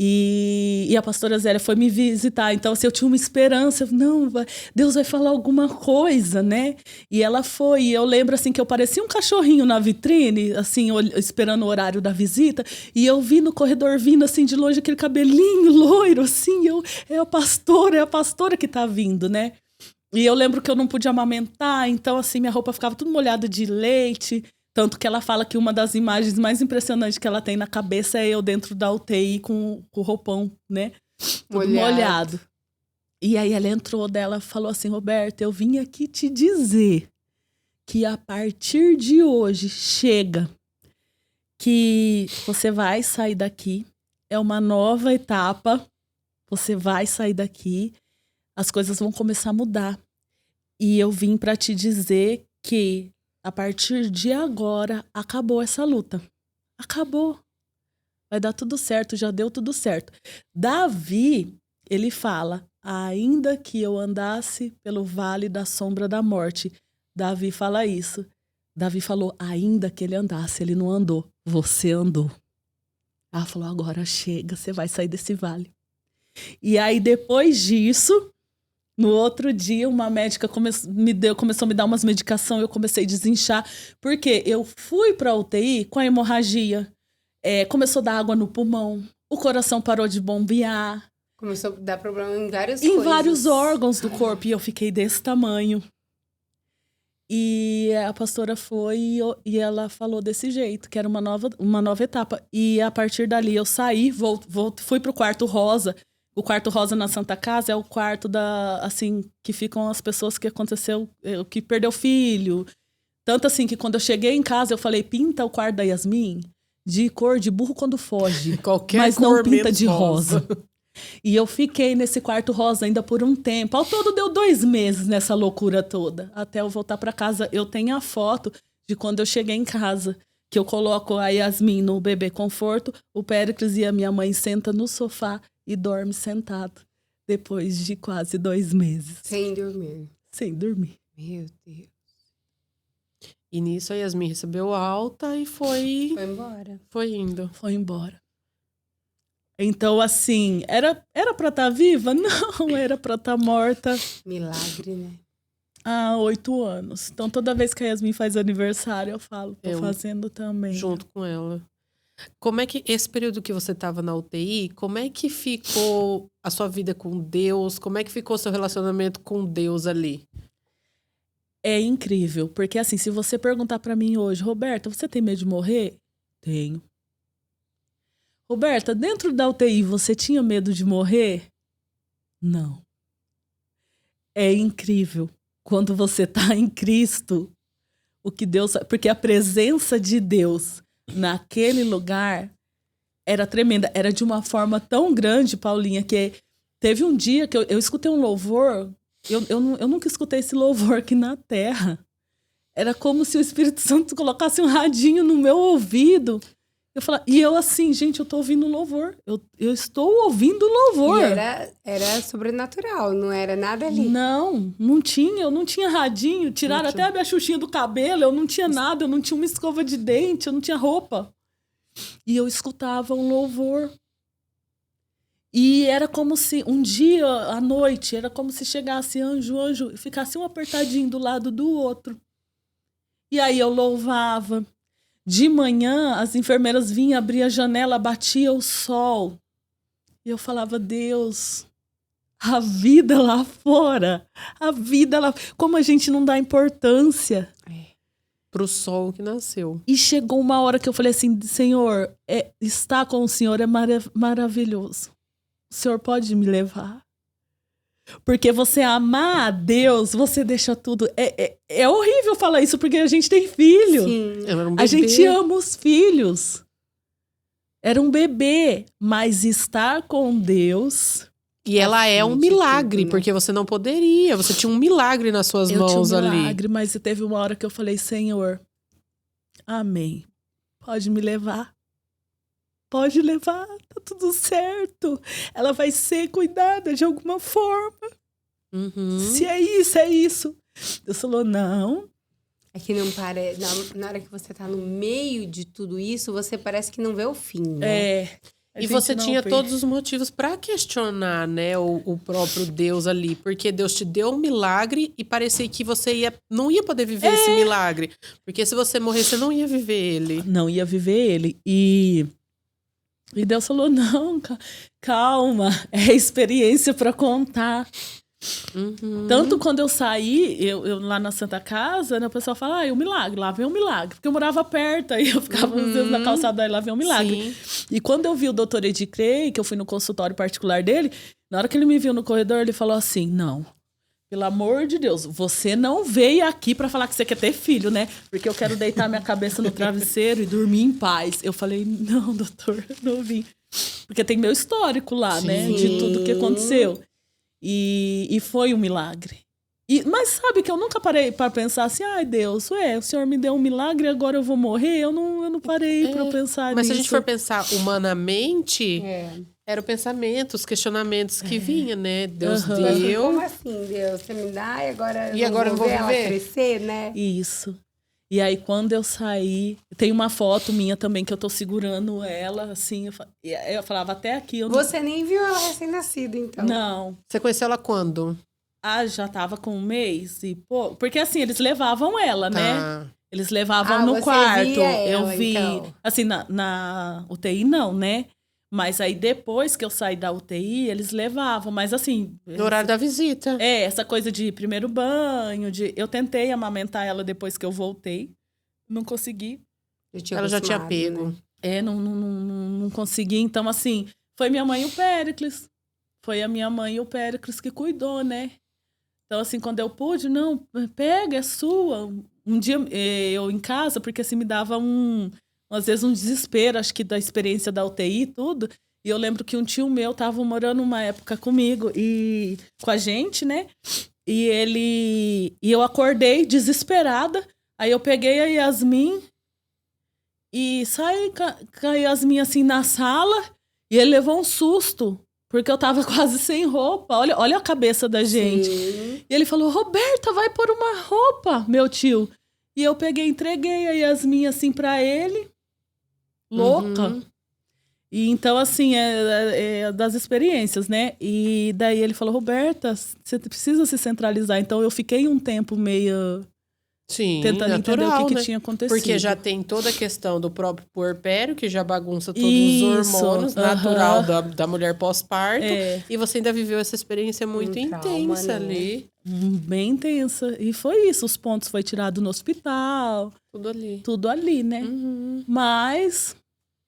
E a pastora Zélia foi me visitar. Então, assim, eu tinha uma esperança. Não, Deus vai falar alguma coisa, né? E ela foi. E eu lembro, assim, que eu parecia um cachorrinho na vitrine, assim, esperando o horário da visita. E eu vi no corredor vindo, assim, de longe, aquele cabelinho loiro, assim. É a pastora que tá vindo, né? E eu lembro que eu não podia amamentar, então assim, minha roupa ficava tudo molhada de leite. Tanto que ela fala que uma das imagens mais impressionantes que ela tem na cabeça é eu dentro da UTI com o roupão, né? Tudo molhado. E aí ela entrou dela e falou assim, Roberta, eu vim aqui te dizer que a partir de hoje chega, que você vai sair daqui, é uma nova etapa, você vai sair daqui, as coisas vão começar a mudar. E eu vim para te dizer que a partir de agora, acabou essa luta. Acabou. Vai dar tudo certo, já deu tudo certo. Davi, ele fala, ainda que eu andasse pelo vale da sombra da morte. Davi fala isso. Davi falou, ainda que ele andasse, ele não andou. Você andou. Ela falou, agora chega, você vai sair desse vale. E aí, depois disso... No outro dia, uma médica começou a me dar umas medicações, eu comecei a desinchar, porque eu fui para a UTI com a hemorragia, começou a dar água no pulmão, o coração parou de bombear. Começou a dar problema em várias coisas. Em vários órgãos do corpo, e eu fiquei desse tamanho. E a pastora foi e ela falou desse jeito, que era uma nova etapa. E a partir dali eu saí, fui pro quarto rosa. O quarto rosa na Santa Casa é o quarto que ficam as pessoas que aconteceu, que perdeu filho. Tanto assim que quando eu cheguei em casa, eu falei, pinta o quarto da Yasmin de cor de burro quando foge. Qualquer mas cor não pinta de rosa. E eu fiquei nesse quarto rosa ainda por um tempo. Ao todo deu 2 meses nessa loucura toda. Até eu voltar para casa, eu tenho a foto de quando eu cheguei em casa. Que eu coloco a Yasmin no bebê conforto, o Péricles e a minha mãe sentam no sofá e dorme sentado, depois de quase 2 meses. Sem dormir. Sem dormir. Meu Deus. E nisso a Yasmin recebeu alta e foi embora. Foi indo. Foi embora. Então, assim, era pra estar viva? Não, era pra estar morta. Milagre, né? Há 8 anos. Então, toda vez que a Yasmin faz aniversário, eu falo, tô fazendo também. Junto com ela. Como é que, esse período que você estava na UTI, como é que ficou a sua vida com Deus? Como é que ficou o seu relacionamento com Deus ali? É incrível, porque assim, se você perguntar pra mim hoje, Roberta, você tem medo de morrer? Tenho. Roberta, dentro da UTI, você tinha medo de morrer? Não. É incrível. Quando você tá em Cristo, o que Deus... Porque a presença de Deus naquele lugar era tremenda. Era de uma forma tão grande, Paulinha, que teve um dia que eu escutei um louvor. Eu nunca escutei esse louvor aqui na Terra. Era como se o Espírito Santo colocasse um radinho no meu ouvido. Eu falava, e eu assim, gente, eu tô ouvindo louvor. Eu estou ouvindo louvor. E era sobrenatural, não era nada ali. Não tinha. Eu não tinha radinho. Tiraram até a minha xuxinha do cabelo. Eu não tinha nada. Eu não tinha uma escova de dente. Eu não tinha roupa. E eu escutava um louvor. E era como se um dia, à noite, era como se chegasse anjo, e ficasse um apertadinho do lado do outro. E aí eu louvava. De manhã, as enfermeiras vinham, abria a janela, batia o sol. E eu falava, Deus, a vida lá fora, como a gente não dá importância. Pro sol que nasceu. E chegou uma hora que eu falei assim, Senhor, estar com o Senhor é maravilhoso. O Senhor pode me levar. Porque você amar a Deus, você deixa tudo... É horrível falar isso, porque a gente tem filho. Sim. A gente ama os filhos. Era um bebê. Mas estar com Deus... E ela é um milagre, tudo, né? Porque você não poderia. Você tinha um milagre nas suas mãos ali. Eu tinha um milagre, mas teve uma hora que eu falei, Senhor, amém. Pode me levar. Pode levar, tá tudo certo. Ela vai ser cuidada de alguma forma. Uhum. Se é isso, é isso. Deus falou, não. É que não parece... Na hora que você tá no meio de tudo isso, você parece que não vê o fim, né? E você tinha todos os motivos para questionar, né, o próprio Deus ali. Porque Deus te deu um milagre e parecia que você não ia poder viver esse milagre. Porque se você morrer, você não ia viver ele. Não ia viver ele. E Deus falou, não, calma, é experiência para contar. Tanto quando eu saí, eu lá na Santa Casa, né, o pessoal fala, o milagre, lá vem um milagre. Porque eu morava perto, aí eu ficava às vezes na calçada, aí lá vem um milagre. Sim. E quando eu vi o doutor Edi Clay, que eu fui no consultório particular dele, na hora que ele me viu no corredor, ele falou assim, não, pelo amor de Deus, você não veio aqui pra falar que você quer ter filho, né? Porque eu quero deitar minha cabeça no travesseiro e dormir em paz. Eu falei, não, doutor, não vim. Porque tem meu histórico lá, né? De tudo que aconteceu. E foi um milagre. Mas sabe que eu nunca parei para pensar assim, ai Deus, o Senhor me deu um milagre e agora eu vou morrer? Eu não parei para pensar Mas nisso. se a gente for pensar humanamente, eram pensamentos, os questionamentos que vinham, né? Deus deu. Como assim, Deus? Você me dá E agora eu vou ver ela viver? crescer, né? Isso. E aí, quando eu saí, tem uma foto minha também que eu tô segurando ela, assim, eu falava até aqui. Eu não... Você nem viu ela recém-nascida, então? Não. Você conheceu ela quando? Já tava com 1 mês e pô, porque assim, eles levavam ela, né? Eles levavam no você quarto. via ela, eu vi, então. assim, na UTI não, né? Mas aí depois que eu saí da UTI, eles levavam, mas assim, No horário da visita. essa coisa de primeiro banho, eu tentei amamentar ela depois que eu voltei, não consegui. Ela já tinha pego. Né? Não consegui, então assim, foi minha mãe e o Péricles. Foi a minha mãe e o Péricles que cuidou, né? Então, assim, quando eu pude, não, pega, é sua. Um dia eu em casa, porque assim, me dava às vezes um desespero, acho que da experiência da UTI e tudo. E eu lembro que um tio meu tava morando uma época comigo e com a gente, né? E eu acordei desesperada. Aí eu peguei a Yasmin e saí com a Yasmin assim na sala e ele levou um susto. Porque eu tava quase sem roupa. Olha a cabeça da gente. Sim. E ele falou, Roberta, vai pôr uma roupa, meu tio. E eu peguei, entreguei a Yasmin assim pra ele. Louca. E então, assim, é das experiências, né? E daí ele falou, Roberta, você precisa se centralizar. Então eu fiquei um tempo meio... Sim, tentando natural, entender o que né? tinha acontecido. Porque já tem toda a questão do próprio puerpério, que já bagunça todos Isso, os hormônios, natural da mulher pós-parto. E você ainda viveu essa experiência muito intensa, né? ali. Bem intensa. E foi isso, os pontos foi tirado no hospital. Tudo ali, né? Mas,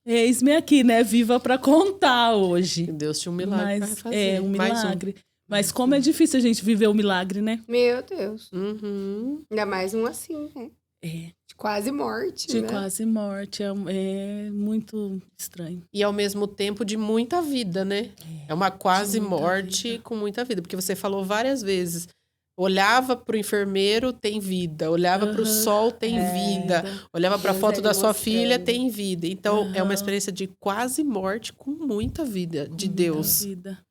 eis-me aqui, né? Viva pra contar hoje. Deus tinha um milagre pra fazer. Um milagre. Mas como é difícil a gente viver o milagre, né? Meu Deus. Ainda mais um assim, né? De quase morte, De né? quase morte. É muito estranho. E ao mesmo tempo de muita vida, né? É uma quase morte com muita vida. Porque você falou várias vezes. Olhava pro enfermeiro, tem vida. Olhava pro sol, tem vida. Olhava pra foto da sua filha, tem vida. Então, é uma experiência de quase morte com muita vida de Deus. Muita vida.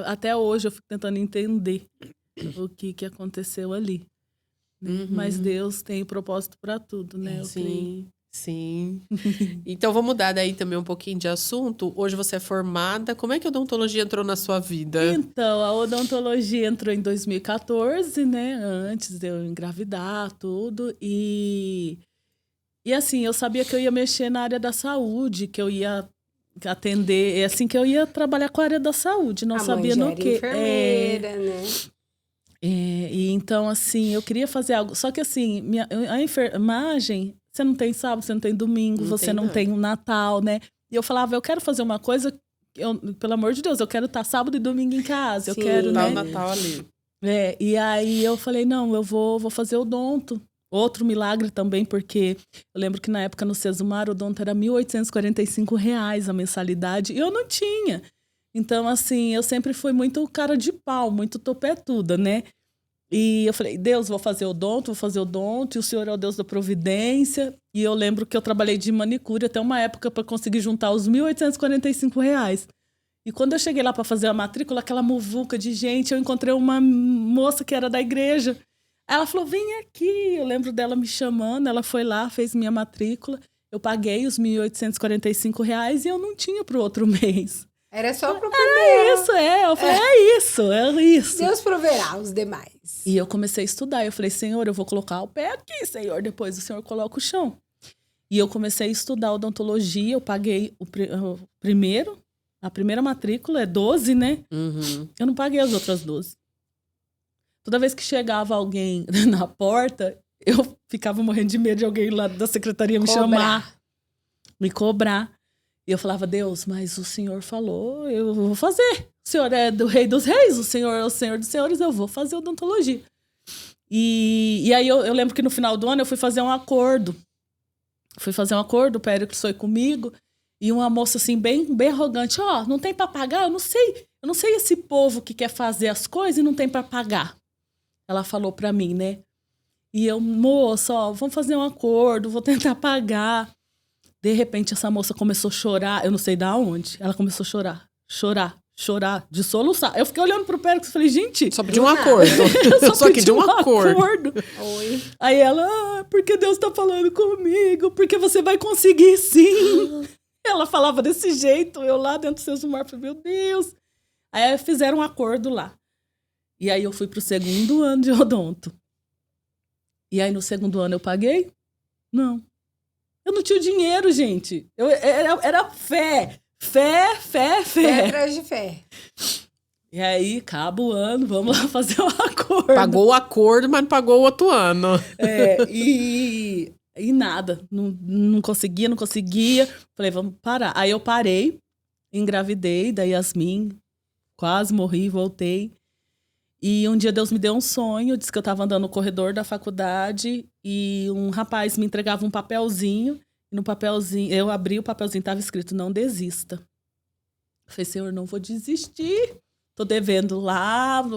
Até hoje eu fico tentando entender o que aconteceu ali. Mas Deus tem propósito para tudo, né? Sim. Então, vamos mudar daí também um pouquinho de assunto. Hoje você é formada. Como é que a odontologia entrou na sua vida? Então, a odontologia entrou em 2014, né? Antes de eu engravidar, tudo. E assim, eu sabia que eu ia mexer na área da saúde, que eu ia atender, assim que eu ia trabalhar com a área da saúde, não sabia no quê. Enfermeira, né? E então, assim, eu queria fazer algo. Só que, assim, a enfermagem, você não tem sábado, você não tem domingo, você não tem o Natal, né? E eu falava, eu quero fazer uma coisa, pelo amor de Deus, eu quero estar sábado e domingo em casa. Sim, eu quero, né? O Natal ali. E aí eu falei, não, eu vou fazer odonto. Outro milagre também, porque eu lembro que na época no Sesumar o odonto era R$ 1.845 a mensalidade e eu não tinha. Então, assim, eu sempre fui muito cara de pau, muito topetuda, né? E eu falei, Deus, vou fazer odonto, e o Senhor é o Deus da providência. E eu lembro que eu trabalhei de manicure até uma época para conseguir juntar os R$ 1.845. E quando eu cheguei lá para fazer a matrícula, aquela muvuca de gente, eu encontrei uma moça que era da igreja. Ela falou, vem aqui. Eu lembro dela me chamando, ela foi lá, fez minha matrícula. Eu paguei os R$ 1.845 e eu não tinha pro outro mês. Era só pro primeiro. Era isso, eu falei, é isso. Deus proverá os demais. E eu comecei a estudar, eu falei, Senhor, eu vou colocar o pé aqui, Senhor, depois o Senhor coloca o chão. E eu comecei a estudar odontologia, eu paguei a primeira matrícula, é 12, né? Eu não paguei as outras 12. Toda vez que chegava alguém na porta, eu ficava morrendo de medo de alguém lá da secretaria me chamar, me cobrar. E eu falava, Deus, mas o Senhor falou, eu vou fazer. O Senhor é do Rei dos Reis, o Senhor é o Senhor dos Senhores, eu vou fazer odontologia. E aí eu lembro que no final do ano eu fui fazer um acordo. O Péricles foi comigo. E uma moça assim, bem arrogante, não tem pra pagar? Eu não sei esse povo que quer fazer as coisas e não tem pra pagar. Ela falou pra mim, né? E eu, moça, vamos fazer um acordo, vou tentar pagar. De repente, essa moça começou a chorar, eu não sei de onde. Ela começou a chorar, de soluçar. Eu fiquei olhando pro Péricles e falei, gente... Só pedi um acordo. Eu só pedi um acordo. Oi. Aí ela, porque Deus tá falando comigo, porque você vai conseguir sim. Ela falava desse jeito, eu lá dentro do Sesumar, falei, meu Deus. Aí fizeram um acordo lá. E aí eu fui pro 2º ano de odonto. E aí no 2º ano eu paguei? Não. Eu não tinha dinheiro, gente. Era fé. Fé. Fé atrás de fé. E aí, acaba o ano, vamos lá fazer um acordo. Pagou o acordo, mas não pagou o outro ano. E nada. Não conseguia. Falei, vamos parar. Aí eu parei, engravidei da Yasmin, quase morri, voltei. E um dia Deus me deu um sonho, disse que eu estava andando no corredor da faculdade e um rapaz me entregava um papelzinho. E no papelzinho, eu abri o papelzinho, estava escrito, não desista. Eu falei, Senhor, não vou desistir. Tô devendo lá.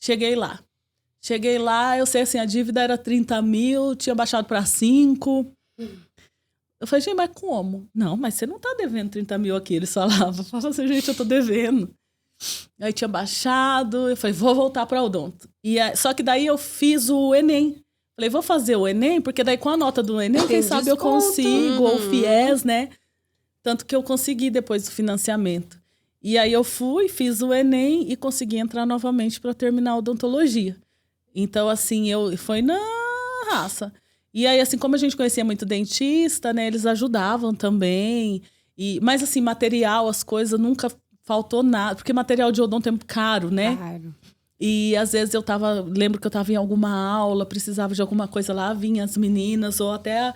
Cheguei lá, eu sei assim, a dívida era 30 mil, tinha baixado para 5. Eu falei, gente, mas como? Não, mas você não tá devendo 30 mil aqui. Eles falavam, assim, gente, eu tô devendo. Aí tinha baixado, eu falei, vou voltar para odonto. Só que daí eu fiz o Enem. Falei, vou fazer o Enem, porque daí com a nota do Enem, quem sabe desconto. Eu consigo, ou o FIES, né? Tanto que eu consegui depois do financiamento. E aí eu fiz o Enem e consegui entrar novamente para terminar a odontologia. Então, assim, foi na raça. E aí, assim, como a gente conhecia muito dentista, né? Eles ajudavam também. Mas, assim, material, as coisas, nunca faltou nada. Porque material de odonto é muito caro, né? Claro. E às vezes lembro que eu estava em alguma aula, precisava de alguma coisa lá, vinham as meninas, ou até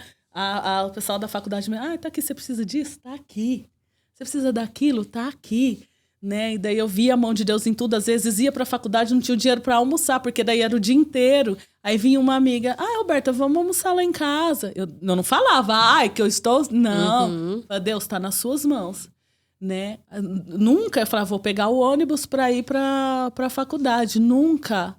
o pessoal da faculdade, tá aqui, você precisa disso? Tá aqui. Você precisa daquilo? Tá aqui. Né? E daí eu via a mão de Deus em tudo, às vezes ia para a faculdade, não tinha dinheiro para almoçar, porque daí era o dia inteiro. Aí vinha uma amiga, Roberta, vamos almoçar lá em casa. Eu não falava, que eu estou... Não, Deus, tá nas suas mãos. Né? Nunca eu falava, vou pegar o ônibus para ir para a faculdade. Nunca.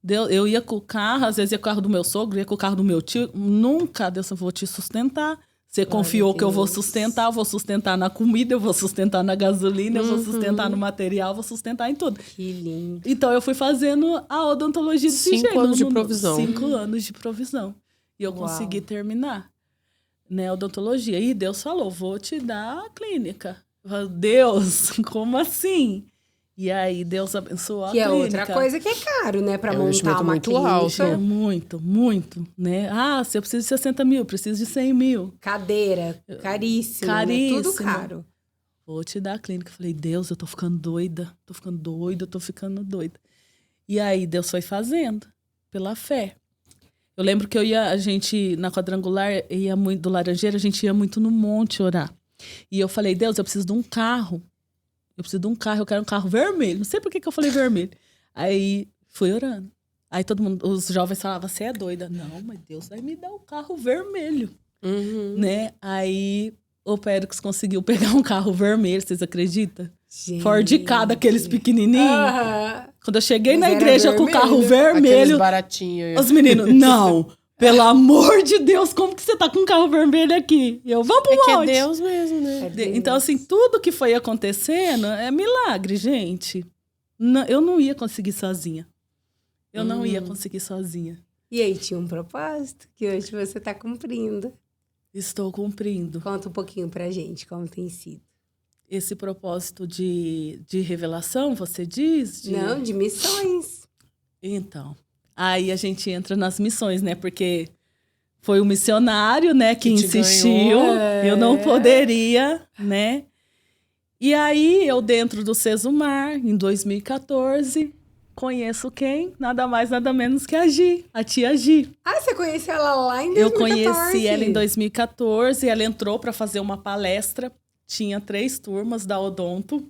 Eu ia com o carro, às vezes ia com o carro do meu sogro, ia com o carro do meu tio. Nunca, Deus, eu vou te sustentar. Você confiou que eu vou sustentar na comida, eu vou sustentar na gasolina, eu vou sustentar no material, vou sustentar em tudo. Que lindo. Então eu fui fazendo a odontologia desse jeito. 5 anos de provisão. 5 anos de provisão. E eu consegui terminar, né, a odontologia. E Deus falou, vou te dar a clínica. Eu falei, Deus, como assim? E aí Deus abençoou a clínica. Que é outra coisa que é caro, né? Pra montar uma muito clínica. alto. É muito, né? Se eu preciso de 60 mil, preciso de 100 mil. Cadeira, caríssimo. Caríssimo. Né? Tudo caro. Vou te dar a clínica. Falei, Deus, eu tô ficando doida. E aí Deus foi fazendo, pela fé. Eu lembro que a gente, na quadrangular, ia muito do Laranjeira, a gente ia muito no monte orar. E eu falei, Deus, eu preciso de um carro. Eu quero um carro vermelho. Não sei por que eu falei vermelho. Aí fui orando. Aí todo mundo, os jovens falavam, você é doida. Não, mas Deus vai me dar um carro vermelho. Né? Aí o Péricles conseguiu pegar um carro vermelho, vocês acreditam? Gente. Ford Ka, daqueles pequenininhos. Quando eu cheguei na Mas era igreja com o carro Aqueles vermelho, baratinhos. os meninos, não, pelo amor de Deus, como que você tá com um carro vermelho aqui? E eu, vamos pro que monte. é Deus mesmo, né? Então, assim, tudo que foi acontecendo é milagre, gente. Eu não ia conseguir sozinha. E aí tinha um propósito que hoje você tá cumprindo. Estou cumprindo. Conta um pouquinho pra gente como tem sido. Esse propósito de revelação, você diz? Não, de missões. Então, aí a gente entra nas missões, né? Porque foi o missionário, né, que insistiu. Eu não poderia, né? E aí, eu dentro do Sesumar, em 2014, conheço quem? Nada mais, nada menos que a Gi, a tia Gi. Ah, você conheceu ela lá em Eu 2014? conheci ela em 2014, ela entrou para fazer uma palestra. Tinha 3 turmas da Odonto.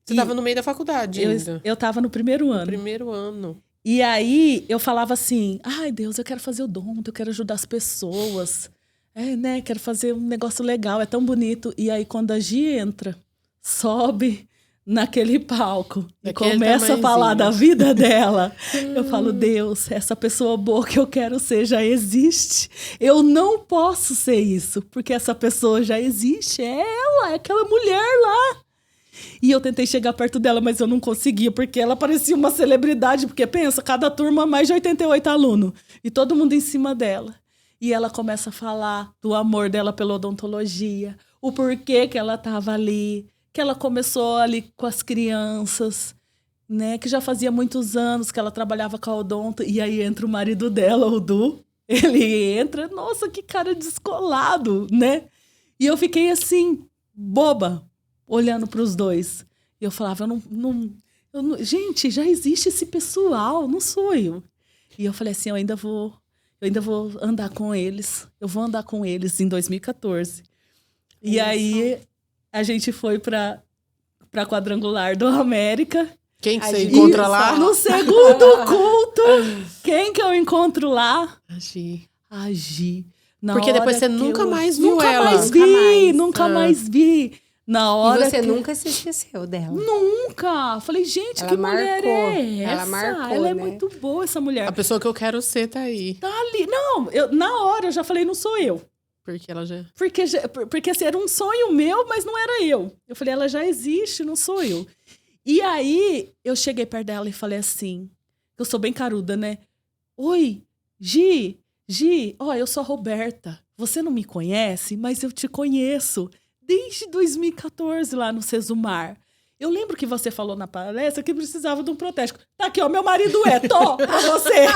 Você estava no meio da faculdade ainda. Eu tava no primeiro ano. Primeiro ano. E aí, eu falava assim, ai, Deus, eu quero fazer odonto, eu quero ajudar as pessoas. Né, quero fazer um negócio legal, é tão bonito. E aí, quando a Gi entra, sobe naquele palco e começa a falar da vida dela, eu falo, Deus, essa pessoa boa que eu quero ser já existe. Eu não posso ser isso, porque essa pessoa já existe. É ela, é aquela mulher lá. E eu tentei chegar perto dela, mas eu não conseguia, porque ela parecia uma celebridade. Porque pensa, cada turma mais de 88 alunos. E todo mundo em cima dela. E ela começa a falar do amor dela pela odontologia. O porquê que ela estava ali. Que ela começou ali com as crianças. Né? Que já fazia muitos anos que ela trabalhava com a odonto. E aí entra o marido dela, o Du. Ele entra, nossa, que cara descolado, né? E eu fiquei assim, boba. Olhando para os dois. E eu falava, eu não, gente, já existe esse pessoal, não sou eu. E eu falei assim, eu ainda vou andar com eles. Eu vou andar com eles em 2014. E aí, a gente foi para Quadrangular do América. Quem que você encontra lá? No segundo culto. Quem que eu encontro lá? A Gi. Porque depois você nunca mais viu ela. Nunca mais vi. Na hora e você nunca se esqueceu dela? Nunca! Falei, gente, ela que mulher é essa? Ela marcou, ela é né? muito boa, essa mulher. A pessoa que eu quero ser tá aí. Tá ali. Não, na hora eu já falei, não sou eu. Porque ela já... Porque assim, era um sonho meu, mas não era eu. Eu falei, ela já existe, não sou eu. E aí, eu cheguei perto dela e falei assim, eu sou bem caruda, né? Oi, Gi, ó, eu sou a Roberta. Você não me conhece, mas eu te conheço. Desde 2014, lá no Sesumar. Eu lembro que você falou na palestra que precisava de um protético. Tá aqui, ó, meu marido pra você.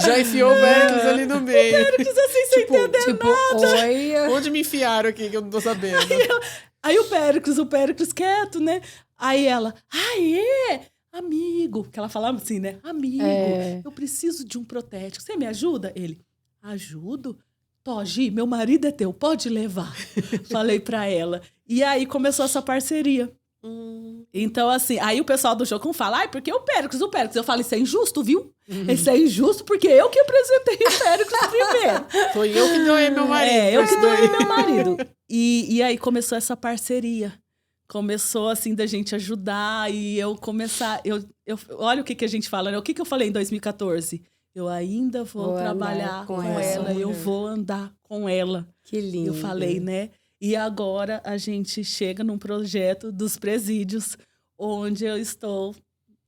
Já enfiou o Péricles ali no meio. O Péricles assim, sem entender nada. Oi. Onde me enfiaram aqui que eu não tô sabendo? Aí o Péricles quieto, né? Aí ela, amigo. Que ela falava assim, né? Amigo, eu preciso de um protético. Você me ajuda? Ele, ajudo? Gi, meu marido é teu, pode levar. Falei pra ela. E aí começou essa parceria. Então, assim, aí o pessoal do Jocum fala, porque o Péricles. Eu falo, isso é injusto, viu? Isso é injusto porque eu que apresentei o Péricles primeiro. Foi eu que doei meu marido. Eu que doei meu marido. E aí começou essa parceria. Começou, assim, da gente ajudar e eu começar... olha o que a gente fala, né? O que eu falei em 2014? Eu ainda vou trabalhar com ela, eu vou andar com ela. Que lindo. Eu falei, né? E agora a gente chega num projeto dos presídios, onde eu estou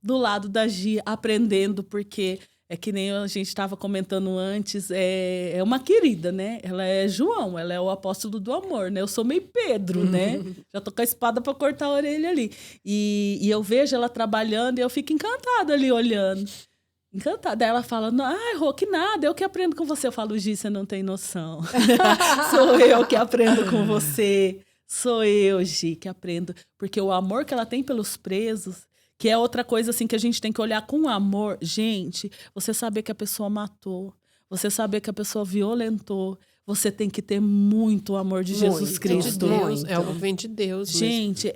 do lado da Gi, aprendendo, porque é que nem a gente estava comentando antes, é uma querida, né? Ela é João, ela é o apóstolo do amor, né? Eu sou meio Pedro, né? Já tô com a espada para cortar a orelha ali. E eu vejo ela trabalhando e eu fico encantada ali olhando. Encantada. Ela fala, Rô, que nada, eu que aprendo com você. Eu falo, Gi, você não tem noção. Sou eu que aprendo com você. Sou eu, Gi, que aprendo. Porque o amor que ela tem pelos presos, que é outra coisa assim que a gente tem que olhar com amor. Gente, você saber que a pessoa matou, você saber que a pessoa violentou, você tem que ter muito amor de Jesus Cristo. É algo que vem de Deus. Gente,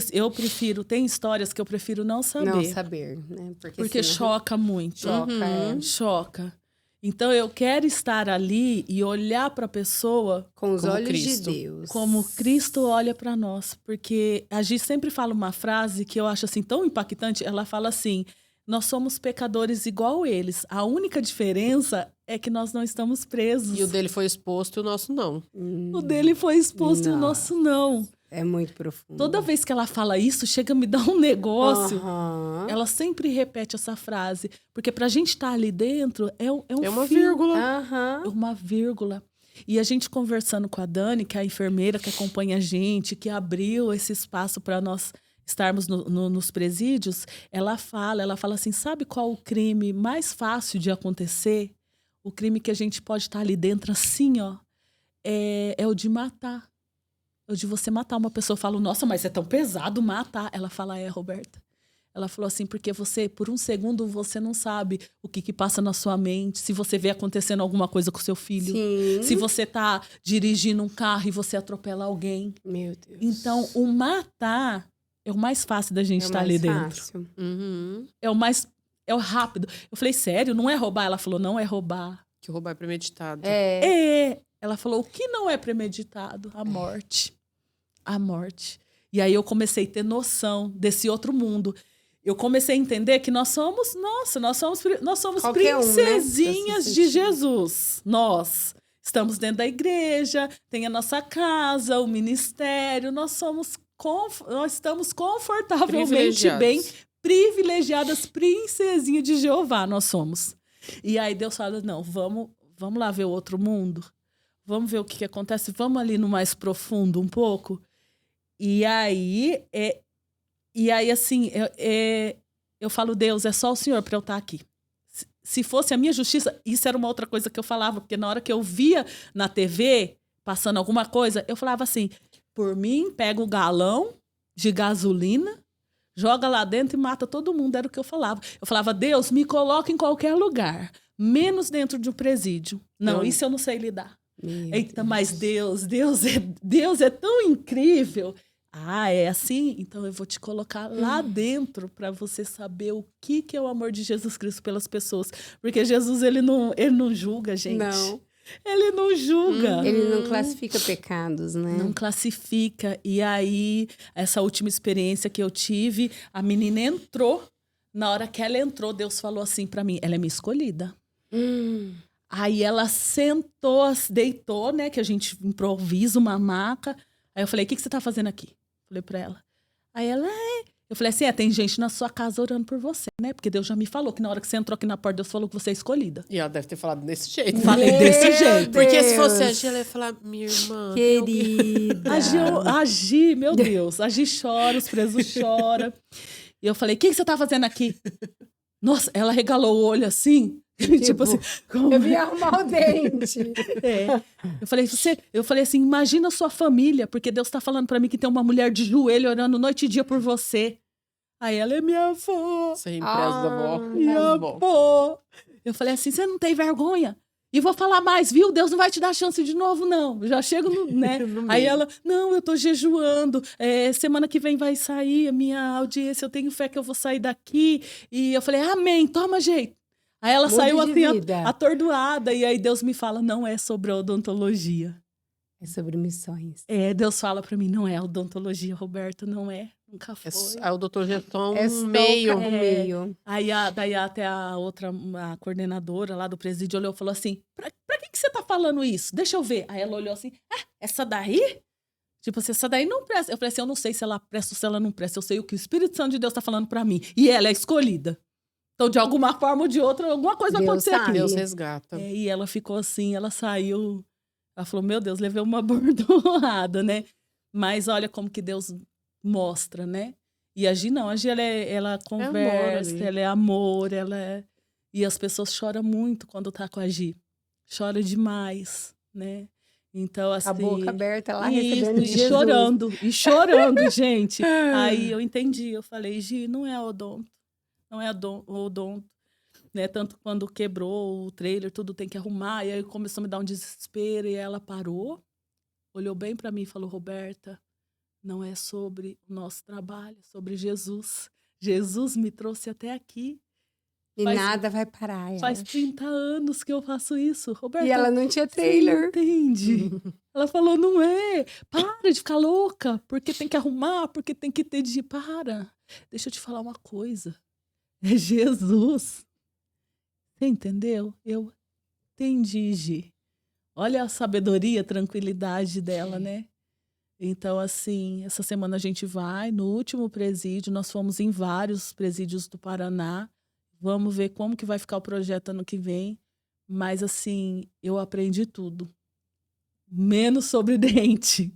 eu prefiro... Tem histórias que eu prefiro não saber. Não saber, né? Porque choca muito. Choca, Choca. Então, eu quero estar ali e olhar para a pessoa... Com os olhos Cristo. de Deus. Como Cristo olha para nós. Porque a Gi sempre fala uma frase que eu acho assim tão impactante. Ela fala assim... Nós somos pecadores igual eles. A única diferença é que nós não estamos presos. E o dele foi exposto e o nosso não. O dele foi exposto e o nosso não. É muito profundo. Toda vez que ela fala isso, chega a me dar um negócio. Ela sempre repete essa frase. Porque pra gente estar ali dentro, é uma fio. vírgula. É uma vírgula. E a gente conversando com a Dani, que é a enfermeira que acompanha a gente, que abriu esse espaço para nós estarmos nos presídios, ela fala assim, sabe qual o crime mais fácil de acontecer? O crime que a gente pode estar ali dentro assim, ó, é o de matar. É o de você matar uma pessoa. Eu falo, nossa, mas é tão pesado matar. Ela fala, Roberta. Ela falou assim, porque você, por um segundo, você não sabe o que passa na sua mente, se você vê acontecendo alguma coisa com seu filho, Sim. se você tá dirigindo um carro e você atropela alguém. Meu Deus. Então, o matar é o mais fácil da gente estar ali dentro. Fácil. Uhum. É o rápido. Eu falei, sério, não é roubar? Ela falou, não é roubar. Que roubar é premeditado. Ela falou, o que não é premeditado? A morte. A morte. E aí eu comecei a ter noção desse outro mundo. Eu comecei a entender que nós somos Qualquer um, né? princesinhas Pra se de sentir. Jesus. Nós estamos dentro da igreja, tem a nossa casa, o ministério, nós estamos confortavelmente bem privilegiadas, princesinha de Jeová, nós somos. E aí Deus fala, não, vamos lá ver o outro mundo, vamos ver o que acontece, vamos ali no mais profundo um pouco. E aí assim, eu falo, Deus, é só o Senhor para eu estar aqui. Se fosse a minha justiça, isso era uma outra coisa que eu falava, porque na hora que eu via na TV, passando alguma coisa, eu falava assim, por mim, pega o galão de gasolina, joga lá dentro e mata todo mundo, era o que eu falava. Eu falava, Deus, me coloca em qualquer lugar, menos dentro de um presídio. Não, isso eu não sei lidar. Eita, mas Deus é tão incrível. Ah, é assim? Então eu vou te colocar lá dentro para você saber o que é o amor de Jesus Cristo pelas pessoas. Porque Jesus, ele não julga, gente. Não. Ele não julga. Ele não classifica pecados, né? Não classifica. E aí, essa última experiência que eu tive, a menina entrou. Na hora que ela entrou, Deus falou assim para mim, ela é minha escolhida. Aí ela sentou, deitou, né? Que a gente improvisa uma maca. Aí eu falei, o que você tá fazendo aqui? Falei pra ela. Aí ela, Eu falei assim, tem gente na sua casa orando por você, né? Porque Deus já me falou que na hora que você entrou aqui na porta, Deus falou que você é escolhida. E ela deve ter falado desse jeito. Falei desse jeito. Porque se fosse a Gi, ela ia falar, minha irmã... Querida. A Gi, meu Deus. A Gi chora, os presos choram. E eu falei, o que você tá fazendo aqui? Nossa, ela regalou o olho assim. Tipo assim, como... Eu vim arrumar o dente. Eu falei assim, imagina a sua família, porque Deus tá falando pra mim que tem uma mulher de joelho orando noite e dia por você. Aí ela é minha avó. Você empresta da avó. Minha avó. Eu falei assim, você não tem vergonha? E vou falar mais, viu? Deus não vai te dar chance de novo, não. Eu já chego, né? Aí ela, não, eu tô jejuando. Semana que vem vai sair a minha audiência. Eu tenho fé que eu vou sair daqui. E eu falei, amém, toma jeito. Aí ela saiu assim, atordoada. E aí Deus me fala, não é sobre a odontologia. É sobre missões. Deus fala pra mim, não é odontologia, Roberto, não é. Nunca foi. É o doutor Getão meio. Aí daí até a coordenadora lá do presídio olhou e falou assim, pra que você tá falando isso? Deixa eu ver. Aí ela olhou assim, essa daí? Tipo assim, essa daí não presta. Eu falei assim, eu não sei se ela presta ou se ela não presta. Eu sei o que o Espírito Santo de Deus tá falando pra mim. E ela é escolhida. Então, de alguma forma ou de outra, alguma coisa vai acontecer aqui. Deus resgata. E ela ficou assim, ela saiu. Ela falou, meu Deus, levei uma bordoada, né? Mas olha como que Deus mostra, né? E a Gi não, a Gi ela conversa, ela é amor, E as pessoas choram muito quando tá com a Gi. Chora demais, né? Então, assim... A boca aberta lá, recebendo Jesus. E chorando, gente. Aí eu entendi, eu falei, Gi, não é odonto. Não é odonto, né? Tanto quando quebrou o trailer, tudo tem que arrumar. E aí começou a me dar um desespero. E ela parou, olhou bem para mim e falou, Roberta, não é sobre o nosso trabalho, é sobre Jesus. Jesus me trouxe até aqui. E nada vai parar ela. Faz 30 anos que eu faço isso, Roberta. E ela não tinha trailer. Você entende? Ela falou, não é. Para de ficar louca, porque tem que arrumar, porque tem que ter de... Para. Deixa eu te falar uma coisa. É Jesus. Você entendeu? Eu entendi, Gi. Olha a sabedoria, a tranquilidade dela, né? Então, assim, essa semana a gente vai no último presídio. Nós fomos em vários presídios do Paraná. Vamos ver como que vai ficar o projeto ano que vem. Mas, assim, eu aprendi tudo. Menos sobre dente.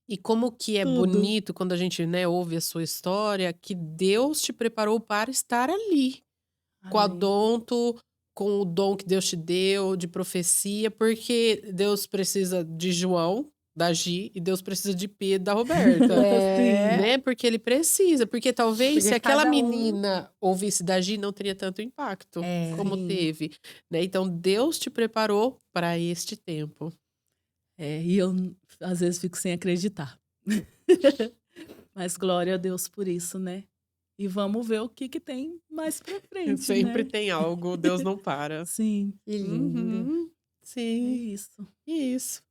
E como que é bonito quando a gente, né, ouve a sua história, que Deus te preparou para estar ali. Amém. Com a odonto, com o dom que Deus te deu, de profecia, porque Deus precisa de João, da Gi e Deus precisa de Pedro e da Roberta. É. Né? Porque ele precisa. Porque talvez Porque se aquela cada um- menina ouvisse da Gi, não teria tanto impacto como Sim. teve. Né? Então, Deus te preparou para este tempo. E eu, às vezes, fico sem acreditar. Mas glória a Deus por isso, né? E vamos ver o que tem mais pra frente, Sempre né? tem algo, Deus não para. Sim, Que lindo. Uhum. é Sim, isso. isso.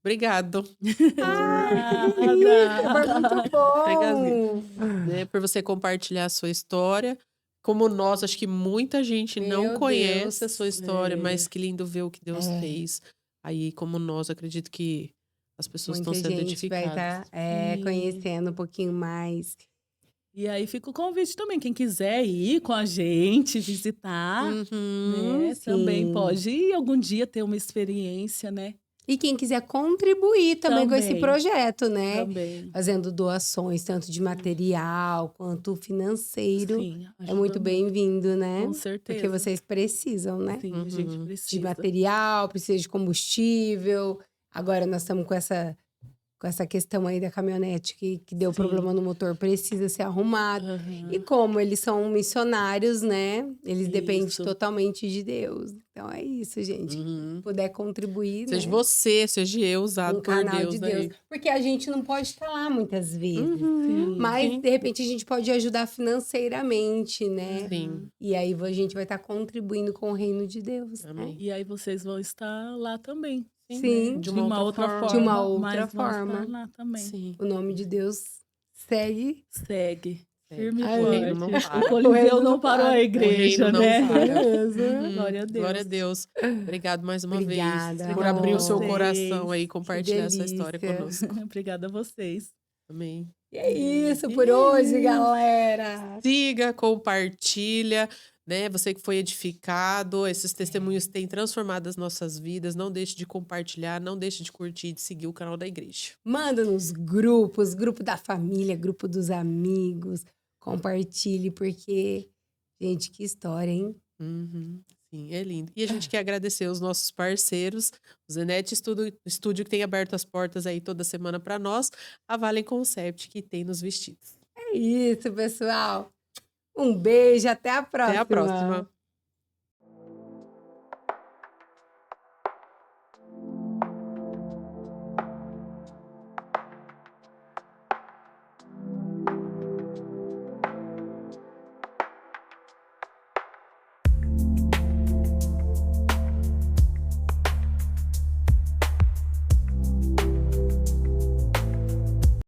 Obrigado. Foi muito bom. Né, por você compartilhar a sua história. Como nós, acho que muita gente não Meu conhece Deus. a sua história, É. mas que lindo ver o que Deus É. fez. Aí, como nós, acredito que as pessoas Muita estão sendo gente vai edificadas. estar Sim. conhecendo um pouquinho mais. E aí fica o convite também, quem quiser ir com a gente, visitar, Uhum. né? Também sim. pode ir algum dia ter uma experiência, né? E quem quiser contribuir também com esse Também. projeto, né? Também. Fazendo doações, tanto de material quanto financeiro. Sim, É ajuda muito bem-vindo, né? Com certeza. Porque vocês precisam, né? Sim, a gente Uhum. De precisa. material, precisa de combustível. Agora nós estamos com essa questão aí da caminhonete que deu Sim. problema no motor, precisa ser arrumado. Aham. E como eles são missionários, né? Eles dependem Isso. totalmente de Deus. Então é isso, gente. Uhum. Se puder contribuir, Seja né? você, seja eu, usado Um por canal Deus, de né? Deus. Porque a gente não pode estar lá muitas vezes. Uhum. Mas, Sim. de repente, a gente pode ajudar financeiramente, né? Sim. E aí a gente vai estar contribuindo com o reino de Deus, né? Amém. E aí vocês vão estar lá também. Sim. De uma outra forma. De uma outra mas vão forma. estar lá também. Sim. O nome de Deus segue. Segue. Firme e Ai, o reino não forte. para. O Coliseu O reino não não parou para. a igreja, O reino não né? para. Beleza. Glória a Deus. Glória a Deus. Obrigado mais uma Obrigada, vez por abrir o seu Rô. coração aí e Que compartilhar essa história delícia. conosco. Obrigada a vocês. Amém. E é isso por hoje, galera. Siga, compartilha, né? Você que foi edificado, esses testemunhos têm transformado as nossas vidas. Não deixe de compartilhar, não deixe de curtir e de seguir o canal da igreja. Manda nos grupos, grupo da família, grupo dos amigos. Compartilhe, porque, gente, que história, hein? Uhum. Sim, é lindo. E a gente quer agradecer os nossos parceiros, o Zenete Estúdio, que tem aberto as portas aí toda semana para nós, a Valen Concept, que tem nos vestidos. É isso, pessoal. Um beijo, até a próxima. Até a próxima.